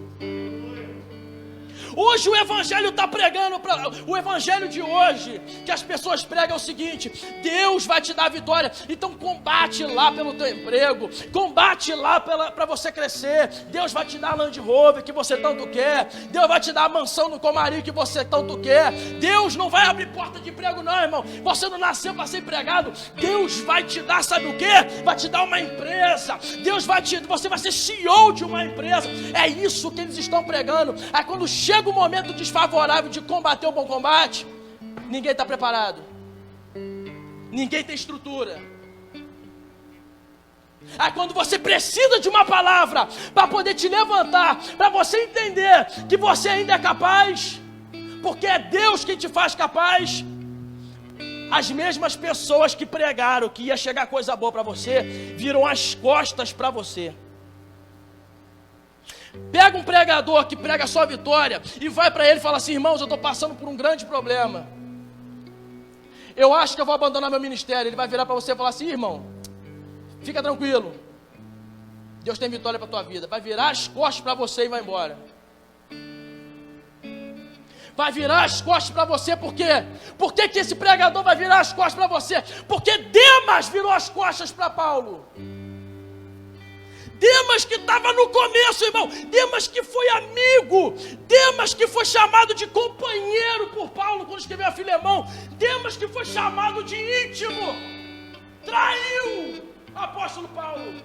Hoje o Evangelho está pregando, o Evangelho de hoje, que as pessoas pregam é o seguinte: Deus vai te dar a vitória, então combate lá pelo teu emprego, combate lá para você crescer, Deus vai te dar a Land Rover que você tanto quer, Deus vai te dar a mansão no Comari que você tanto quer, Deus não vai abrir porta de emprego não, irmão, você não nasceu para ser empregado, Deus vai te dar, sabe o quê? Vai te dar uma empresa, você vai ser CEO de uma empresa. É isso que eles estão pregando. Aí quando chega o momento desfavorável de combater o bom combate, ninguém está preparado, ninguém tem estrutura. Aí quando você precisa de uma palavra para poder te levantar, para você entender que você ainda é capaz, porque é Deus quem te faz capaz, as mesmas pessoas que pregaram que ia chegar coisa boa para você, viram as costas para você. Pega um pregador que prega só vitória e vai para ele e fala assim: irmãos, eu estou passando por um grande problema, eu acho que eu vou abandonar meu ministério. Ele vai virar para você e falar assim: irmão, fica tranquilo, Deus tem vitória para a tua vida. Vai virar as costas para você e vai embora. Vai virar as costas para você, por quê? Por que esse pregador vai virar as costas para você? Porque Demas virou as costas para Paulo. Demas que estava no começo, irmão, Demas que foi amigo, Demas que foi chamado de companheiro por Paulo quando escreveu a Filemão, Demas que foi chamado de íntimo, traiu o apóstolo Paulo,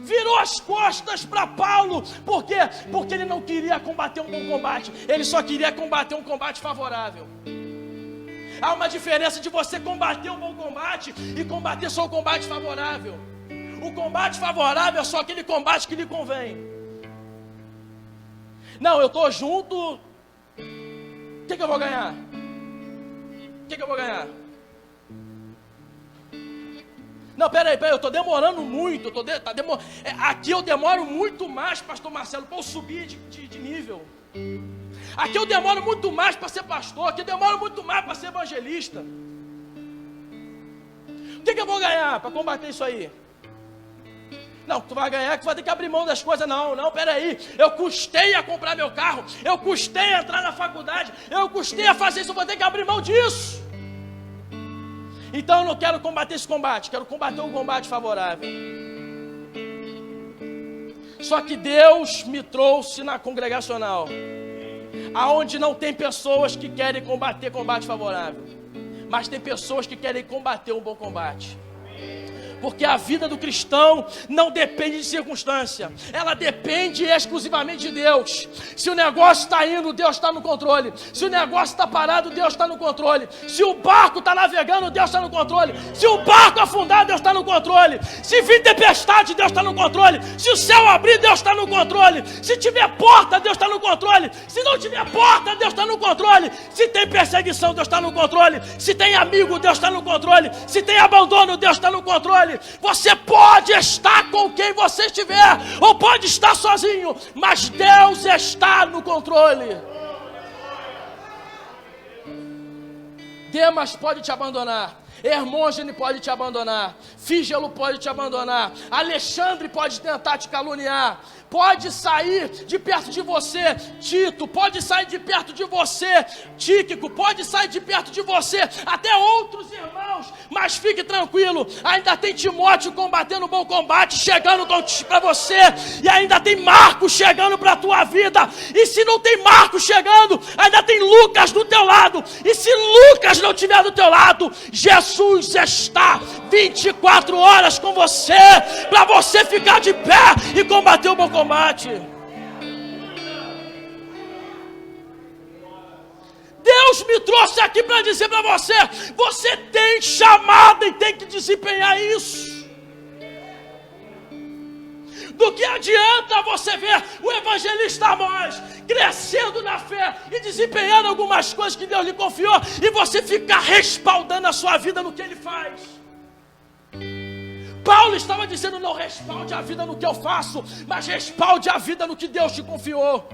virou as costas para Paulo. Por quê? Porque ele não queria combater um bom combate, ele só queria combater um combate favorável. Há uma diferença de você combater um bom combate e combater só o combate favorável. O combate favorável é só aquele combate que lhe convém. Não, eu estou junto. O que eu vou ganhar? O que eu vou ganhar? Não, peraí, eu estou demorando muito. Aqui eu demoro muito mais, pastor Marcelo, para eu subir de nível. Aqui eu demoro muito mais para ser pastor. Aqui eu demoro muito mais para ser evangelista. O que eu vou ganhar para combater isso aí? Não, tu vai ganhar que tu vai ter que abrir mão das coisas. Não, peraí, eu custei a comprar meu carro, eu custei a entrar na faculdade, eu custei a fazer isso, eu vou ter que abrir mão disso. Então eu não quero combater esse combate, quero combater um combate favorável. Só que Deus me trouxe na congregacional, aonde não tem pessoas que querem combater combate favorável, mas tem pessoas que querem combater um bom combate. Porque a vida do cristão não depende de circunstância, ela depende exclusivamente de Deus. Se o negócio está indo, Deus está no controle. Se o negócio está parado, Deus está no controle. Se o barco está navegando, Deus está no controle. Se o barco afundar, Deus está no controle. Se vir tempestade, Deus está no controle. Se o céu abrir, Deus está no controle. Se tiver porta, Deus está no controle. Se não tiver porta, Deus está no controle. Se tem perseguição, Deus está no controle. Se tem amigo, Deus está no controle. Se tem abandono, Deus está no controle. Você pode estar com quem você estiver, ou pode estar sozinho, mas Deus está no controle. Demas pode te abandonar, Hermógenes pode te abandonar, Fígelo pode te abandonar, Alexandre pode tentar te caluniar, pode sair de perto de você, Tito, pode sair de perto de você, Tíquico, pode sair de perto de você, até outros irmãos, mas fique tranquilo, ainda tem Timóteo combatendo o bom combate, chegando para você, e ainda tem Marcos chegando para a tua vida, e se não tem Marcos chegando, ainda tem Lucas do teu lado, e se Lucas não estiver do teu lado, Jesus está 24 horas com você, para você ficar de pé e combater o bom combate. Deus me trouxe aqui para dizer para você, você tem chamada e tem que desempenhar isso. Do que adianta você ver o evangelista Amós crescendo na fé e desempenhando algumas coisas que Deus lhe confiou e você ficar respaldando a sua vida no que ele faz? Paulo estava dizendo, não respalde a vida no que eu faço, mas respalde a vida no que Deus te confiou.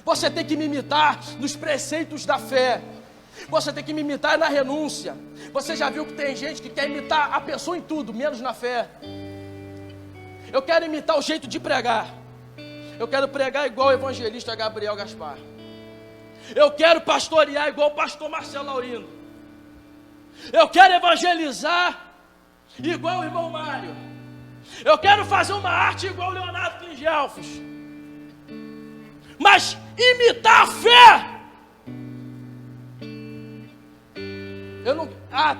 Você tem que me imitar nos preceitos da fé. Você tem que me imitar na renúncia. Você já viu que tem gente que quer imitar a pessoa em tudo, menos na fé. Eu quero imitar o jeito de pregar. Eu quero pregar igual o evangelista Gabriel Gaspar. Eu quero pastorear igual o pastor Marcelo Laurino. Eu quero evangelizar igual o irmão Mário. Eu quero fazer uma arte igual o Leonardo Clingelfos. Mas imitar a fé, eu não...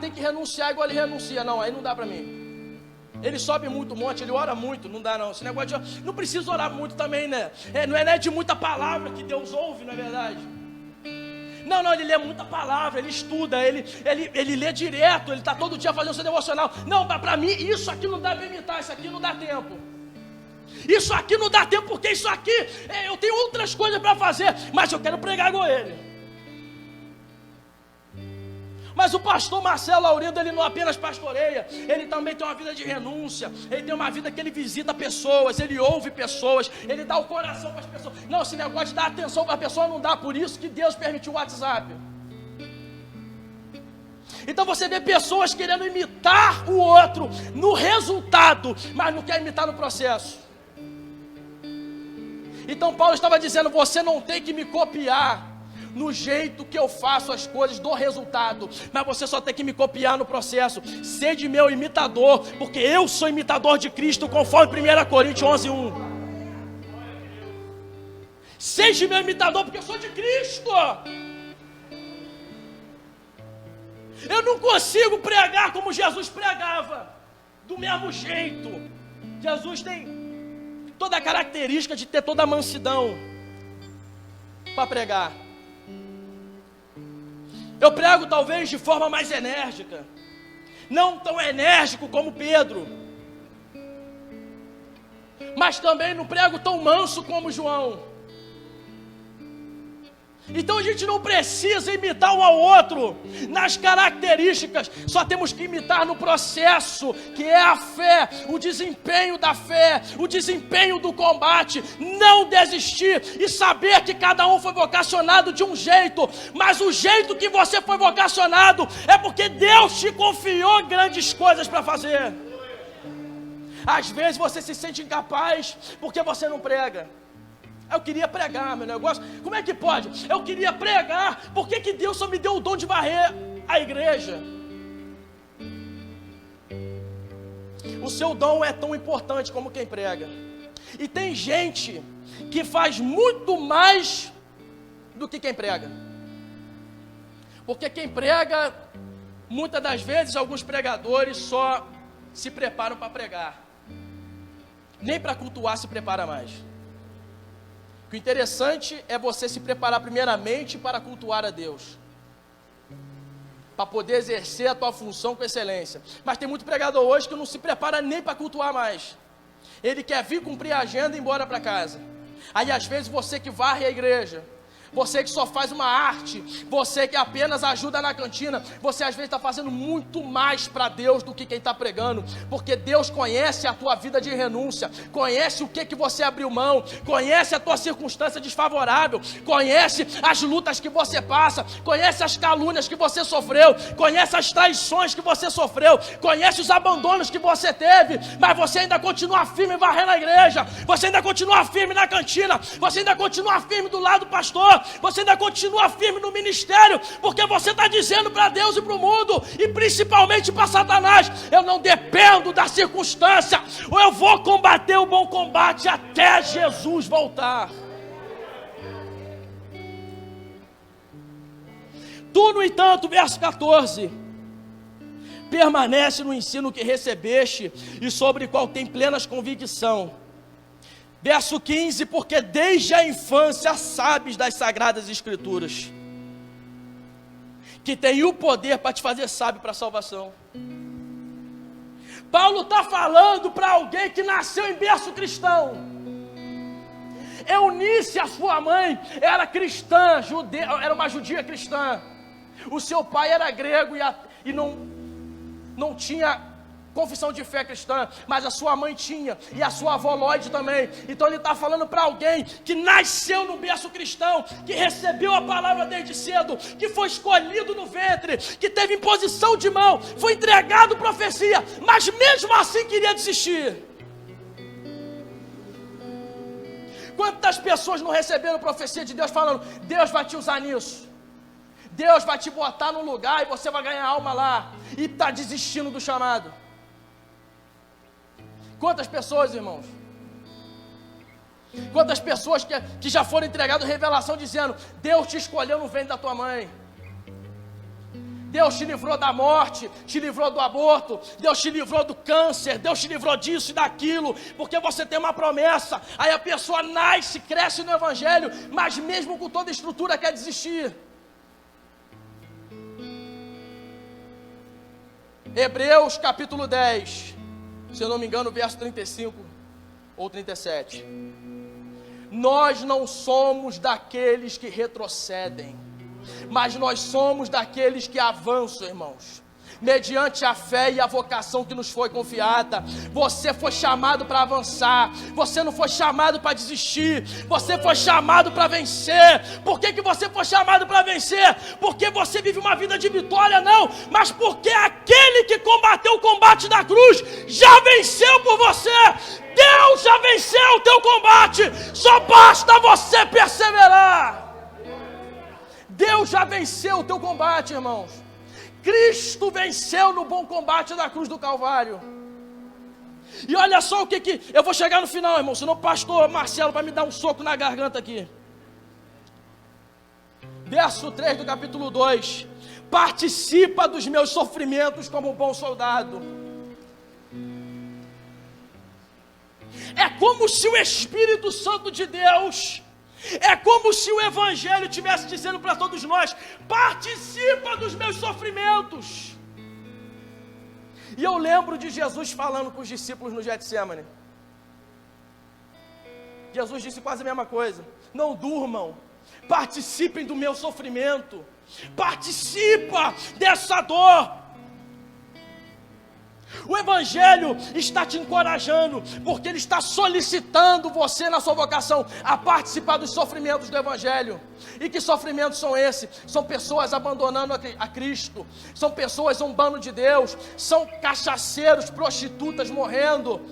tem que renunciar igual ele renuncia. Não, aí não dá para mim. Ele sobe muito monte, ele ora muito, não dá não. Esse negócio de não precisa orar muito também, né? Não é de muita palavra que Deus ouve, não é verdade? Não, ele lê muita palavra, ele estuda, ele lê direto, ele está todo dia fazendo seu devocional. Não, para mim, isso aqui não dá para imitar, isso aqui não dá tempo. Isso aqui não dá tempo, porque isso aqui, eu tenho outras coisas para fazer, mas eu quero pregar igual ele. Mas o pastor Marcelo Laurindo, ele não apenas pastoreia, ele também tem uma vida de renúncia, ele tem uma vida que ele visita pessoas, ele ouve pessoas, ele dá o coração para as pessoas. Não, esse negócio de dar atenção para a pessoa não dá, por isso que Deus permitiu o WhatsApp. Então você vê pessoas querendo imitar o outro no resultado, mas não quer imitar no processo. Então Paulo estava dizendo, você não tem que me copiar no jeito que eu faço as coisas, do resultado, mas você só tem que me copiar no processo. Sede meu imitador, porque eu sou imitador de Cristo, conforme 1 Coríntios 11:1. Seja meu imitador, porque eu sou de Cristo. Eu não consigo pregar como Jesus pregava, do mesmo jeito. Jesus tem toda a característica de ter toda a mansidão para pregar. Eu prego talvez de forma mais enérgica, não tão enérgico como Pedro, mas também não prego tão manso como João. Então a gente não precisa imitar um ao outro nas características, só temos que imitar no processo, que é a fé, o desempenho da fé, o desempenho do combate, não desistir e saber que cada um foi vocacionado de um jeito, mas o jeito que você foi vocacionado é porque Deus te confiou grandes coisas para fazer. Às vezes você se sente incapaz porque você não prega. Eu queria pregar, meu negócio, como é que pode? Eu queria pregar, por que Deus só me deu o dom de varrer a igreja? O seu dom é tão importante como quem prega. E tem gente que faz muito mais do que quem prega. Porque quem prega, muitas das vezes, alguns pregadores só se preparam para pregar. Nem para cultuar se prepara mais. O interessante é você se preparar primeiramente para cultuar a Deus, para poder exercer a tua função com excelência. Mas tem muito pregador hoje que não se prepara nem para cultuar mais. Ele quer vir cumprir a agenda e ir embora para casa. Aí às vezes você que varre a igreja, você que só faz uma arte, você que apenas ajuda na cantina, você às vezes está fazendo muito mais para Deus do que quem está pregando, porque Deus conhece a tua vida de renúncia, conhece o que você abriu mão, conhece a tua circunstância desfavorável, conhece as lutas que você passa, conhece as calúnias que você sofreu, conhece as traições que você sofreu, conhece os abandonos que você teve, mas você ainda continua firme varrendo a igreja, você ainda continua firme na cantina, você ainda continua firme do lado do pastor, você ainda continua firme no ministério, porque você está dizendo para Deus e para o mundo, e principalmente para Satanás: eu não dependo da circunstância, ou eu vou combater o bom combate até Jesus voltar. Tu, no entanto, verso 14, permanece no ensino que recebeste e sobre o qual tem plenas convicção. Verso 15, porque desde a infância sabes das sagradas escrituras, que tem o poder para te fazer sábio para a salvação. Paulo está falando para alguém que nasceu em berço cristão. Eunice, a sua mãe, era cristã, era uma judia cristã. O seu pai era grego e não tinha confissão de fé cristã, mas a sua mãe tinha, e a sua avó Lloyd também. Então ele está falando para alguém que nasceu no berço cristão, que recebeu a palavra desde cedo, que foi escolhido no ventre, que teve imposição de mão, foi entregado profecia, mas mesmo assim queria desistir. Quantas pessoas não receberam profecia de Deus falando: Deus vai te usar nisso, Deus vai te botar num lugar e você vai ganhar alma lá, e está desistindo do chamado? Quantas pessoas, irmãos? Quantas pessoas que já foram entregadas revelação dizendo: Deus te escolheu no ventre da tua mãe, Deus te livrou da morte, te livrou do aborto, Deus te livrou do câncer, Deus te livrou disso e daquilo, porque você tem uma promessa. Aí a pessoa nasce, cresce no evangelho, mas mesmo com toda a estrutura quer desistir. Hebreus capítulo 10, se eu não me engano, verso 35 ou 37. Nós não somos daqueles que retrocedem, mas nós somos daqueles que avançam, irmãos, mediante a fé e a vocação que nos foi confiada. Você foi chamado para avançar, você não foi chamado para desistir, você foi chamado para vencer. Por que você foi chamado para vencer? Porque você vive uma vida de vitória? Não, mas porque aquele que combateu o combate da cruz já venceu por você. Deus já venceu o teu combate, só basta você perseverar. Deus já venceu o teu combate, irmãos. Cristo venceu no bom combate da cruz do Calvário. E olha só o que eu vou chegar no final, irmão, senão o pastor Marcelo vai me dar um soco na garganta aqui. Verso 3 do capítulo 2: participa dos meus sofrimentos como um bom soldado. É como se o Espírito Santo de Deus, é como se o Evangelho estivesse dizendo para todos nós: participa dos meus sofrimentos. E eu lembro de Jesus falando com os discípulos no Getsêmani. Jesus disse quase a mesma coisa: não durmam, participem do meu sofrimento, participa dessa dor. O Evangelho está te encorajando, porque ele está solicitando você na sua vocação a participar dos sofrimentos do Evangelho. E que sofrimentos são esses? São pessoas abandonando a Cristo, são pessoas zombando de Deus, são cachaceiros, prostitutas morrendo,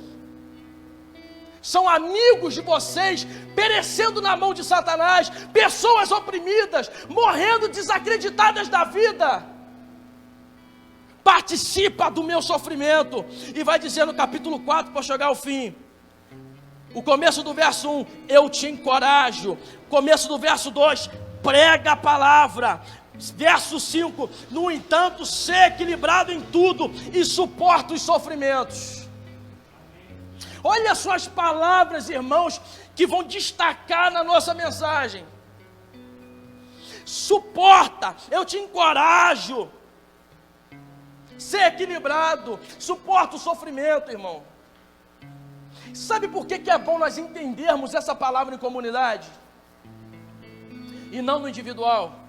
são amigos de vocês perecendo na mão de Satanás, pessoas oprimidas, morrendo desacreditadas da vida. Participa do meu sofrimento. E vai dizer no capítulo 4, para chegar ao fim, o começo do verso 1, eu te encorajo. Começo do verso 2, prega a palavra. Verso 5, no entanto, ser equilibrado em tudo e suporta os sofrimentos. Olha só as palavras, irmãos, que vão destacar na nossa mensagem. Suporta, eu te encorajo. Ser equilibrado, suporta o sofrimento, irmão. Sabe por que é bom nós entendermos essa palavra em comunidade? e não no individual.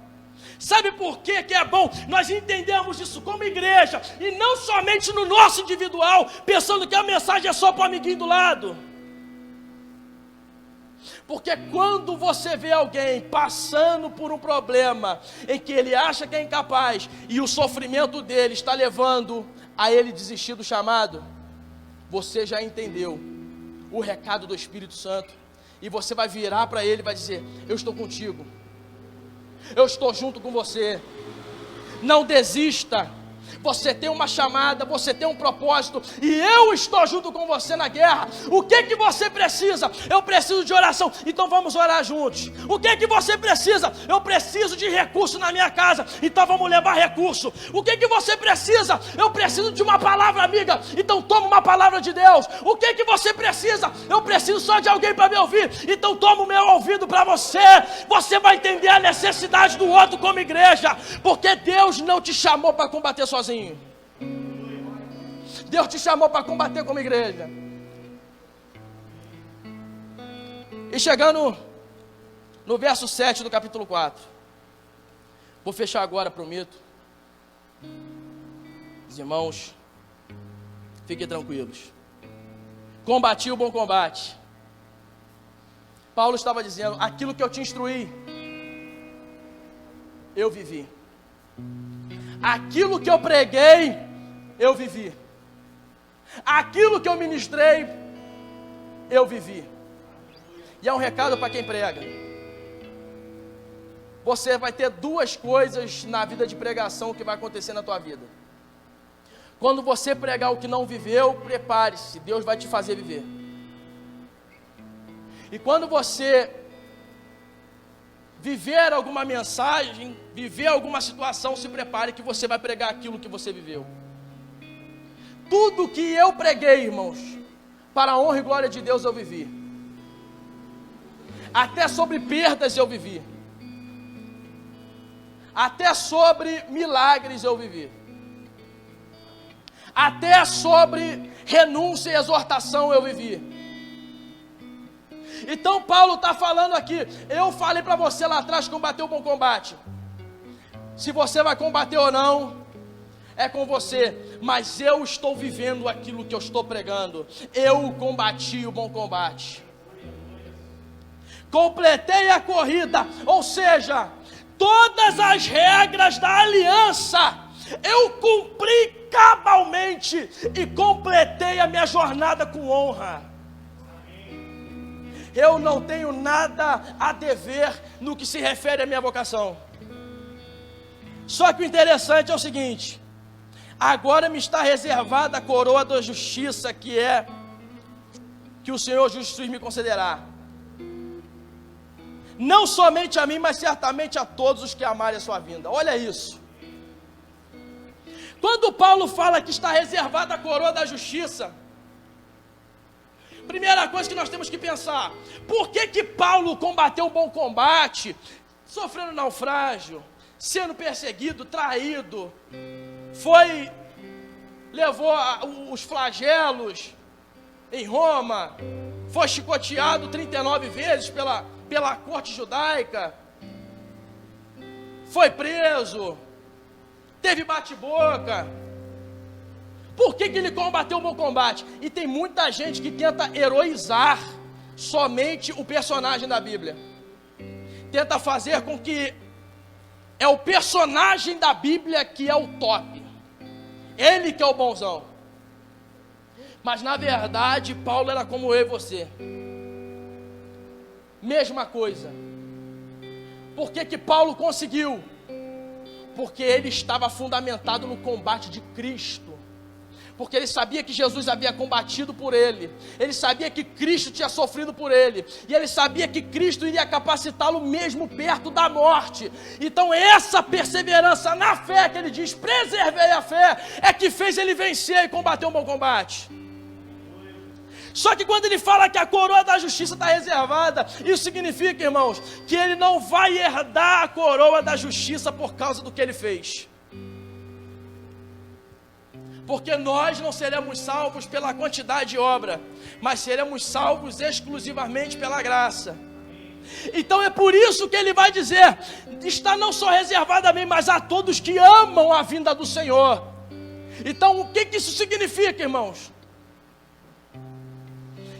Sabe por que é bom nós entendermos isso como igreja e não somente no nosso individual, pensando que a mensagem é só para o amiguinho do lado? Porque quando você vê alguém passando por um problema em que ele acha que é incapaz e o sofrimento dele está levando a ele desistir do chamado, você já entendeu o recado do Espírito Santo e você vai virar para ele e vai dizer: eu estou contigo, eu estou junto com você, não desista. Você tem uma chamada, você tem um propósito, e eu estou junto com você na guerra. O que que você precisa? Eu preciso de oração, então vamos orar juntos. O que que você precisa? Eu preciso de recurso na minha casa, então vamos levar recurso. O que que você precisa? Eu preciso de uma palavra amiga, então toma uma palavra de Deus. O que que você precisa? Eu preciso só de alguém para me ouvir, então toma o meu ouvido para você. Você vai entender a necessidade do outro como igreja, porque Deus não te chamou para combater sozinho. Deus te chamou para combater como igreja. E chegando no verso 7 do capítulo 4, vou fechar agora, prometo. Os irmãos, fiquem tranquilos. Combati o bom combate. Paulo estava dizendo: aquilo que eu te instruí, eu vivi. Aquilo que eu preguei, eu vivi. Aquilo que eu ministrei, eu vivi. E é um recado para quem prega. Você vai ter duas coisas na vida de pregação que vai acontecer na tua vida. Quando você pregar o que não viveu, prepare-se, Deus vai te fazer viver. E quando você viver alguma mensagem, viver alguma situação, se prepare que você vai pregar aquilo que você viveu. Tudo que eu preguei, irmãos, para a honra e glória de Deus eu vivi. Até sobre perdas eu vivi. Até sobre milagres eu vivi. Até sobre renúncia e exortação eu vivi. Então Paulo está falando aqui: eu falei para você lá atrás combater o bom combate. Se você vai combater ou não, é com você, mas eu estou vivendo aquilo que eu estou pregando. Eu combati o bom combate, completei a corrida, ou seja, todas as regras da aliança eu cumpri cabalmente e completei a minha jornada com honra. Eu não tenho nada a dever no que se refere à minha vocação. Só que o interessante é o seguinte: agora me está reservada a coroa da justiça, que o Senhor justo me concederá. Não somente a mim, mas certamente a todos os que amarem a sua vinda. Olha isso. Quando Paulo fala que está reservada a coroa da justiça, primeira coisa que nós temos que pensar: por que Paulo combateu o bom combate, sofrendo naufrágio, sendo perseguido, traído, levou os flagelos em Roma, foi chicoteado 39 vezes pela corte judaica, foi preso, teve bate-boca? Por que ele combateu o bom combate? E tem muita gente que tenta heroizar somente o personagem da Bíblia. Tenta fazer com que é o personagem da Bíblia que é o top. Ele que é o bonzão. Mas na verdade, Paulo era como eu e você. Mesma coisa. Por que Paulo conseguiu? Porque ele estava fundamentado no combate de Cristo. Porque ele sabia que Jesus havia combatido por ele. Ele sabia que Cristo tinha sofrido por ele. E ele sabia que Cristo iria capacitá-lo mesmo perto da morte. Então essa perseverança na fé que ele diz, preservei a fé, é que fez ele vencer e combater um bom combate. Só que quando ele fala que a coroa da justiça está reservada, isso significa, irmãos, que ele não vai herdar a coroa da justiça por causa do que ele fez. Porque nós não seremos salvos pela quantidade de obra, mas seremos salvos exclusivamente pela graça. Então é por isso que ele vai dizer, está não só reservado a mim, mas a todos que amam a vinda do Senhor. Então o que isso significa, irmãos?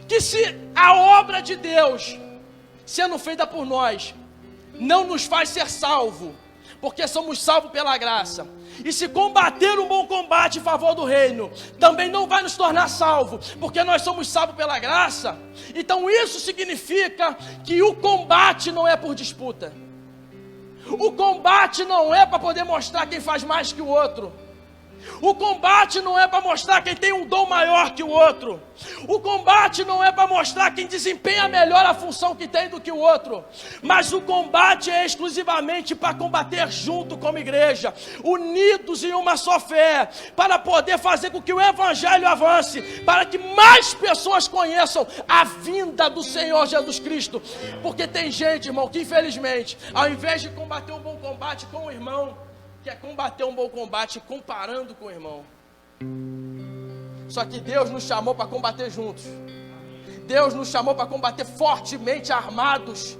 Que se a obra de Deus, sendo feita por nós, não nos faz ser salvo, porque somos salvos pela graça, e se combater um bom combate em favor do reino, também não vai nos tornar salvo, porque nós somos salvos pela graça. Então isso significa que o combate não é por disputa, o combate não é para poder mostrar quem faz mais que o outro, o combate não é para mostrar quem tem um dom maior que o outro, o combate não é para mostrar quem desempenha melhor a função que tem do que o outro, mas o combate é exclusivamente para combater junto como igreja, unidos em uma só fé, para poder fazer com que o evangelho avance, para que mais pessoas conheçam a vinda do Senhor Jesus Cristo. Porque tem gente, irmão, que infelizmente, ao invés de combater um bom combate com o irmão, quer combater um bom combate comparando com o irmão. Só que Deus nos chamou para combater juntos. Deus nos chamou para combater fortemente armados,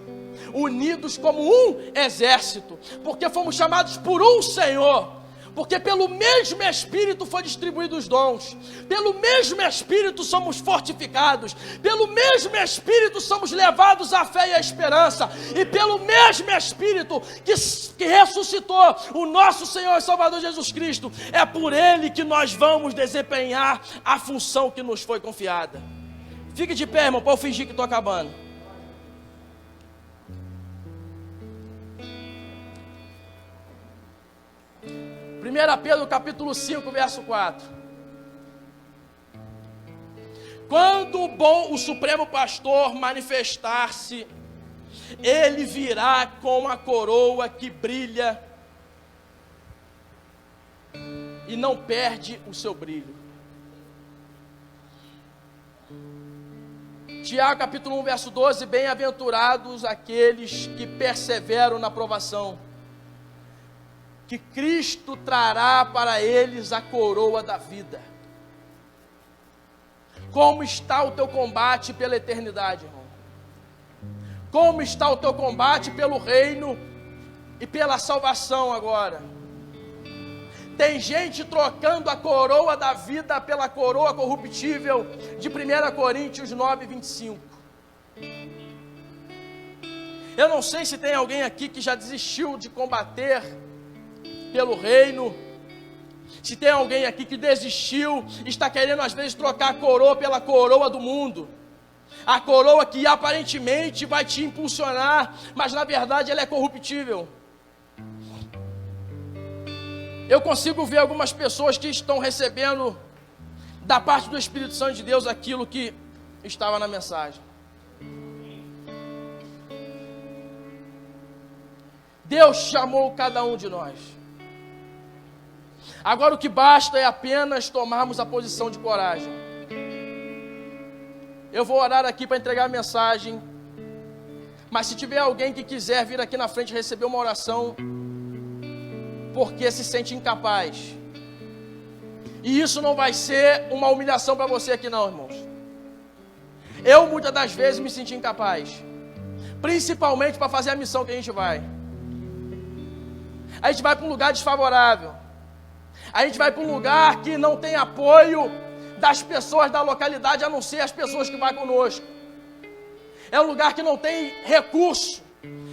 unidos como um exército, porque fomos chamados por um Senhor, porque pelo mesmo Espírito foi distribuído os dons, pelo mesmo Espírito somos fortificados, pelo mesmo Espírito somos levados à fé e à esperança, e pelo mesmo Espírito que ressuscitou o nosso Senhor e Salvador Jesus Cristo, é por Ele que nós vamos desempenhar a função que nos foi confiada. Fique de pé, irmão, para eu fingir que estou acabando. Pedro capítulo 5, verso 4. Quando o Supremo Pastor manifestar-se, ele virá com a coroa que brilha e não perde o seu brilho. Tiago capítulo 1, verso 12. Bem-aventurados aqueles que perseveram na provação, que Cristo trará para eles a coroa da vida. Como está o teu combate pela eternidade, irmão? Como está o teu combate pelo reino e pela salvação agora? Tem gente trocando a coroa da vida pela coroa corruptível de 1 Coríntios 9, 25. Eu não sei se tem alguém aqui que já desistiu de combater pelo reino, se tem alguém aqui que desistiu, está querendo às vezes trocar a coroa pela coroa do mundo, a coroa que aparentemente vai te impulsionar, mas na verdade ela é corruptível. Eu consigo ver algumas pessoas que estão recebendo da parte do Espírito Santo de Deus aquilo que estava na mensagem. Deus chamou cada um de nós. Agora o que basta é apenas tomarmos a posição de coragem. Eu vou orar aqui para entregar a mensagem, mas se tiver alguém que quiser vir aqui na frente receber uma oração, porque se sente incapaz, e isso não vai ser uma humilhação para você aqui não, irmãos. Eu muitas das vezes me senti incapaz, principalmente para fazer a missão que a gente vai. A gente vai para um lugar desfavorável, a gente vai para um lugar que não tem apoio das pessoas da localidade, a não ser as pessoas que vão conosco. É um lugar que não tem recurso,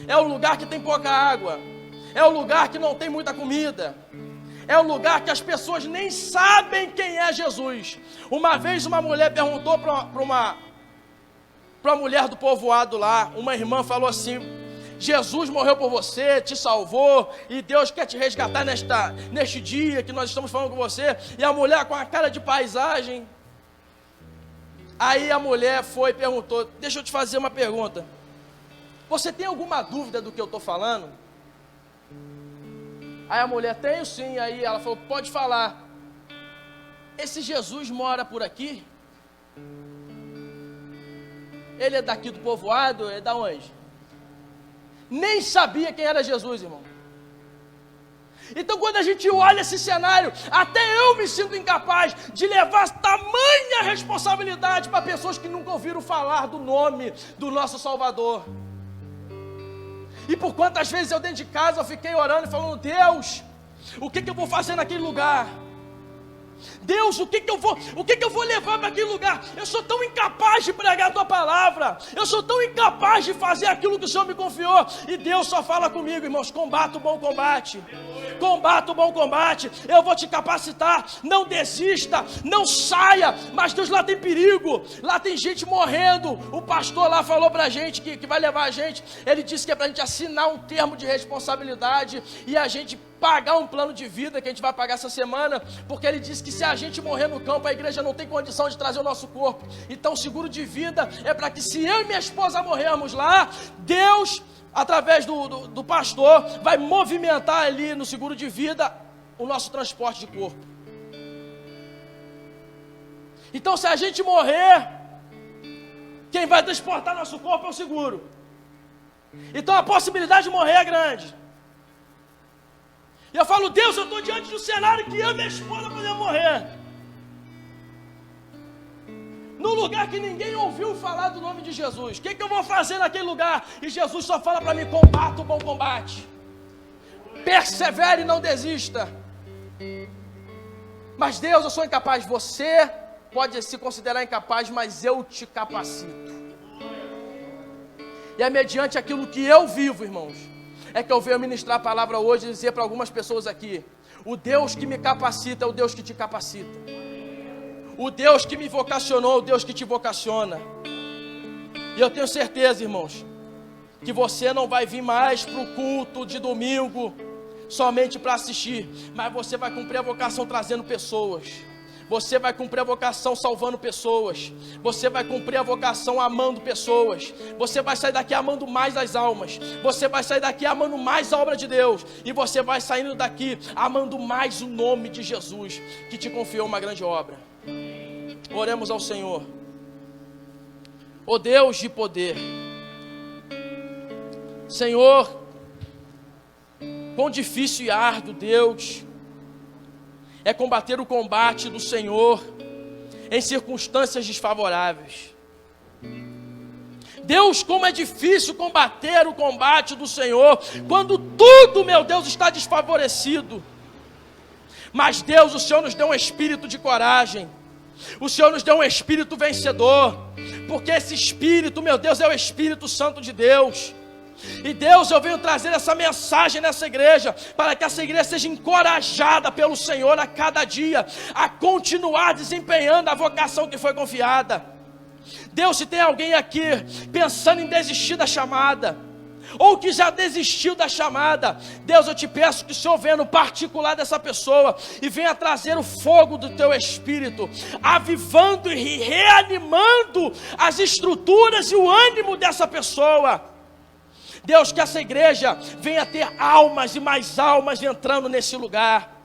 é um lugar que tem pouca água, é um lugar que não tem muita comida, é um lugar que as pessoas nem sabem quem é Jesus. Uma vez uma mulher perguntou para uma mulher do povoado lá, uma irmã falou assim: Jesus morreu por você, te salvou, e Deus quer te resgatar neste dia que nós estamos falando com você. E a mulher com a cara de paisagem. Aí a mulher foi e perguntou: deixa eu te fazer uma pergunta, você tem alguma dúvida do que eu estou falando? Aí a mulher: tenho sim. Aí ela falou: pode falar. Esse Jesus mora por aqui? Ele é daqui do povoado? É da onde? Nem sabia quem era Jesus, irmão. Então quando a gente olha esse cenário, até eu me sinto incapaz de levar tamanha responsabilidade para pessoas que nunca ouviram falar do nome do nosso Salvador. E por quantas vezes eu dentro de casa eu fiquei orando e falando: Deus, o que eu vou fazer naquele lugar? Deus, o que eu vou levar para aquele lugar? Eu sou tão incapaz de pregar a tua palavra, eu sou tão incapaz de fazer aquilo que o Senhor me confiou. E Deus só fala comigo: irmãos, combata o bom combate. Combata o bom combate, eu vou te capacitar. Não desista, não saia. Mas Deus, lá tem perigo, lá tem gente morrendo. O pastor lá falou pra gente que vai levar a gente. Ele disse que é pra gente assinar um termo de responsabilidade e a gente pagar um plano de vida que a gente vai pagar essa semana, porque ele disse que se a gente morrer no campo, a igreja não tem condição de trazer o nosso corpo. Então o seguro de vida é para que, se eu e minha esposa morrermos lá, Deus, através do pastor, vai movimentar ali no seguro de vida o nosso transporte de corpo. Então, se a gente morrer, quem vai transportar nosso corpo é o seguro. Então a possibilidade de morrer é grande. E eu falo: Deus, eu estou diante do cenário que eu e minha esposa podemos morrer, num lugar que ninguém ouviu falar do nome de Jesus. O que eu vou fazer naquele lugar? E Jesus só fala para mim: combata o bom combate, persevere e não desista. Mas Deus, eu sou incapaz. Você pode se considerar incapaz, mas eu te capacito. E é mediante aquilo que eu vivo, irmãos, é que eu venho ministrar a palavra hoje e dizer para algumas pessoas aqui: o Deus que me capacita é o Deus que te capacita. O Deus que me vocacionou é o Deus que te vocaciona. E eu tenho certeza, irmãos, que você não vai vir mais para o culto de domingo somente para assistir, mas você vai cumprir a vocação trazendo pessoas. Você vai cumprir a vocação salvando pessoas. Você vai cumprir a vocação amando pessoas. Você vai sair daqui amando mais as almas. Você vai sair daqui amando mais a obra de Deus. E você vai saindo daqui amando mais o nome de Jesus, que te confiou uma grande obra. Oremos ao Senhor. Ó Deus de poder, Senhor, quão difícil e árduo, Deus, é combater o combate do Senhor em circunstâncias desfavoráveis. Deus, como é difícil combater o combate do Senhor quando tudo, meu Deus, está desfavorecido. Mas Deus, o Senhor nos deu um espírito de coragem. O Senhor nos deu um espírito vencedor, porque esse espírito, meu Deus, é o Espírito Santo de Deus. E Deus, eu venho trazer essa mensagem nessa igreja, para que essa igreja seja encorajada pelo Senhor a cada dia, a continuar desempenhando a vocação que foi confiada. Deus, se tem alguém aqui pensando em desistir da chamada, ou que já desistiu da chamada, Deus, eu te peço que o Senhor venha no particular dessa pessoa e venha trazer o fogo do teu Espírito, avivando e reanimando as estruturas e o ânimo dessa pessoa. Deus, que essa igreja venha ter almas e mais almas entrando nesse lugar.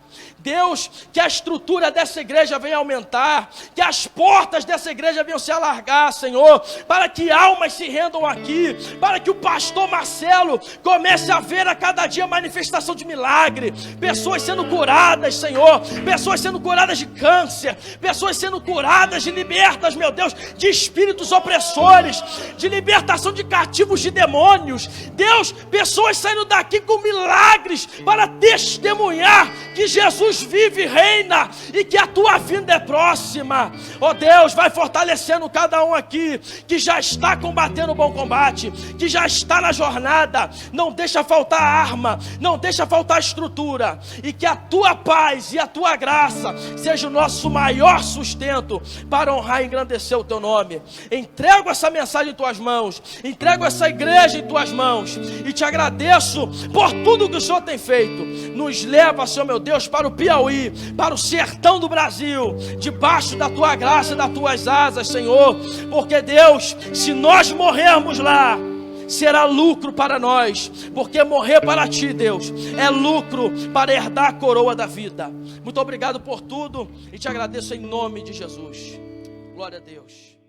Deus, que a estrutura dessa igreja venha aumentar, que as portas dessa igreja venham se alargar, Senhor, para que almas se rendam aqui, para que o pastor Marcelo comece a ver a cada dia manifestação de milagre, pessoas sendo curadas, Senhor, pessoas sendo curadas de câncer, pessoas sendo curadas e libertas, meu Deus, de espíritos opressores, de libertação de cativos de demônios. Deus, pessoas saindo daqui com milagres para testemunhar que Jesus vive e reina e que a tua vinda é próxima. Ó Deus, vai fortalecendo cada um aqui que já está combatendo o bom combate, que já está na jornada. Não deixa faltar arma, não deixa faltar estrutura, e que a tua paz e a tua graça seja o nosso maior sustento para honrar e engrandecer o teu nome. Entrego essa mensagem em tuas mãos, entrego essa igreja em tuas mãos e te agradeço por tudo que o Senhor tem feito. Nos leva, Senhor meu Deus, para o Piauí, para o sertão do Brasil, debaixo da tua graça e das tuas asas, Senhor, porque Deus, se nós morrermos lá, será lucro para nós, porque morrer para ti, Deus, é lucro para herdar a coroa da vida. Muito obrigado por tudo e te agradeço em nome de Jesus. Glória a Deus.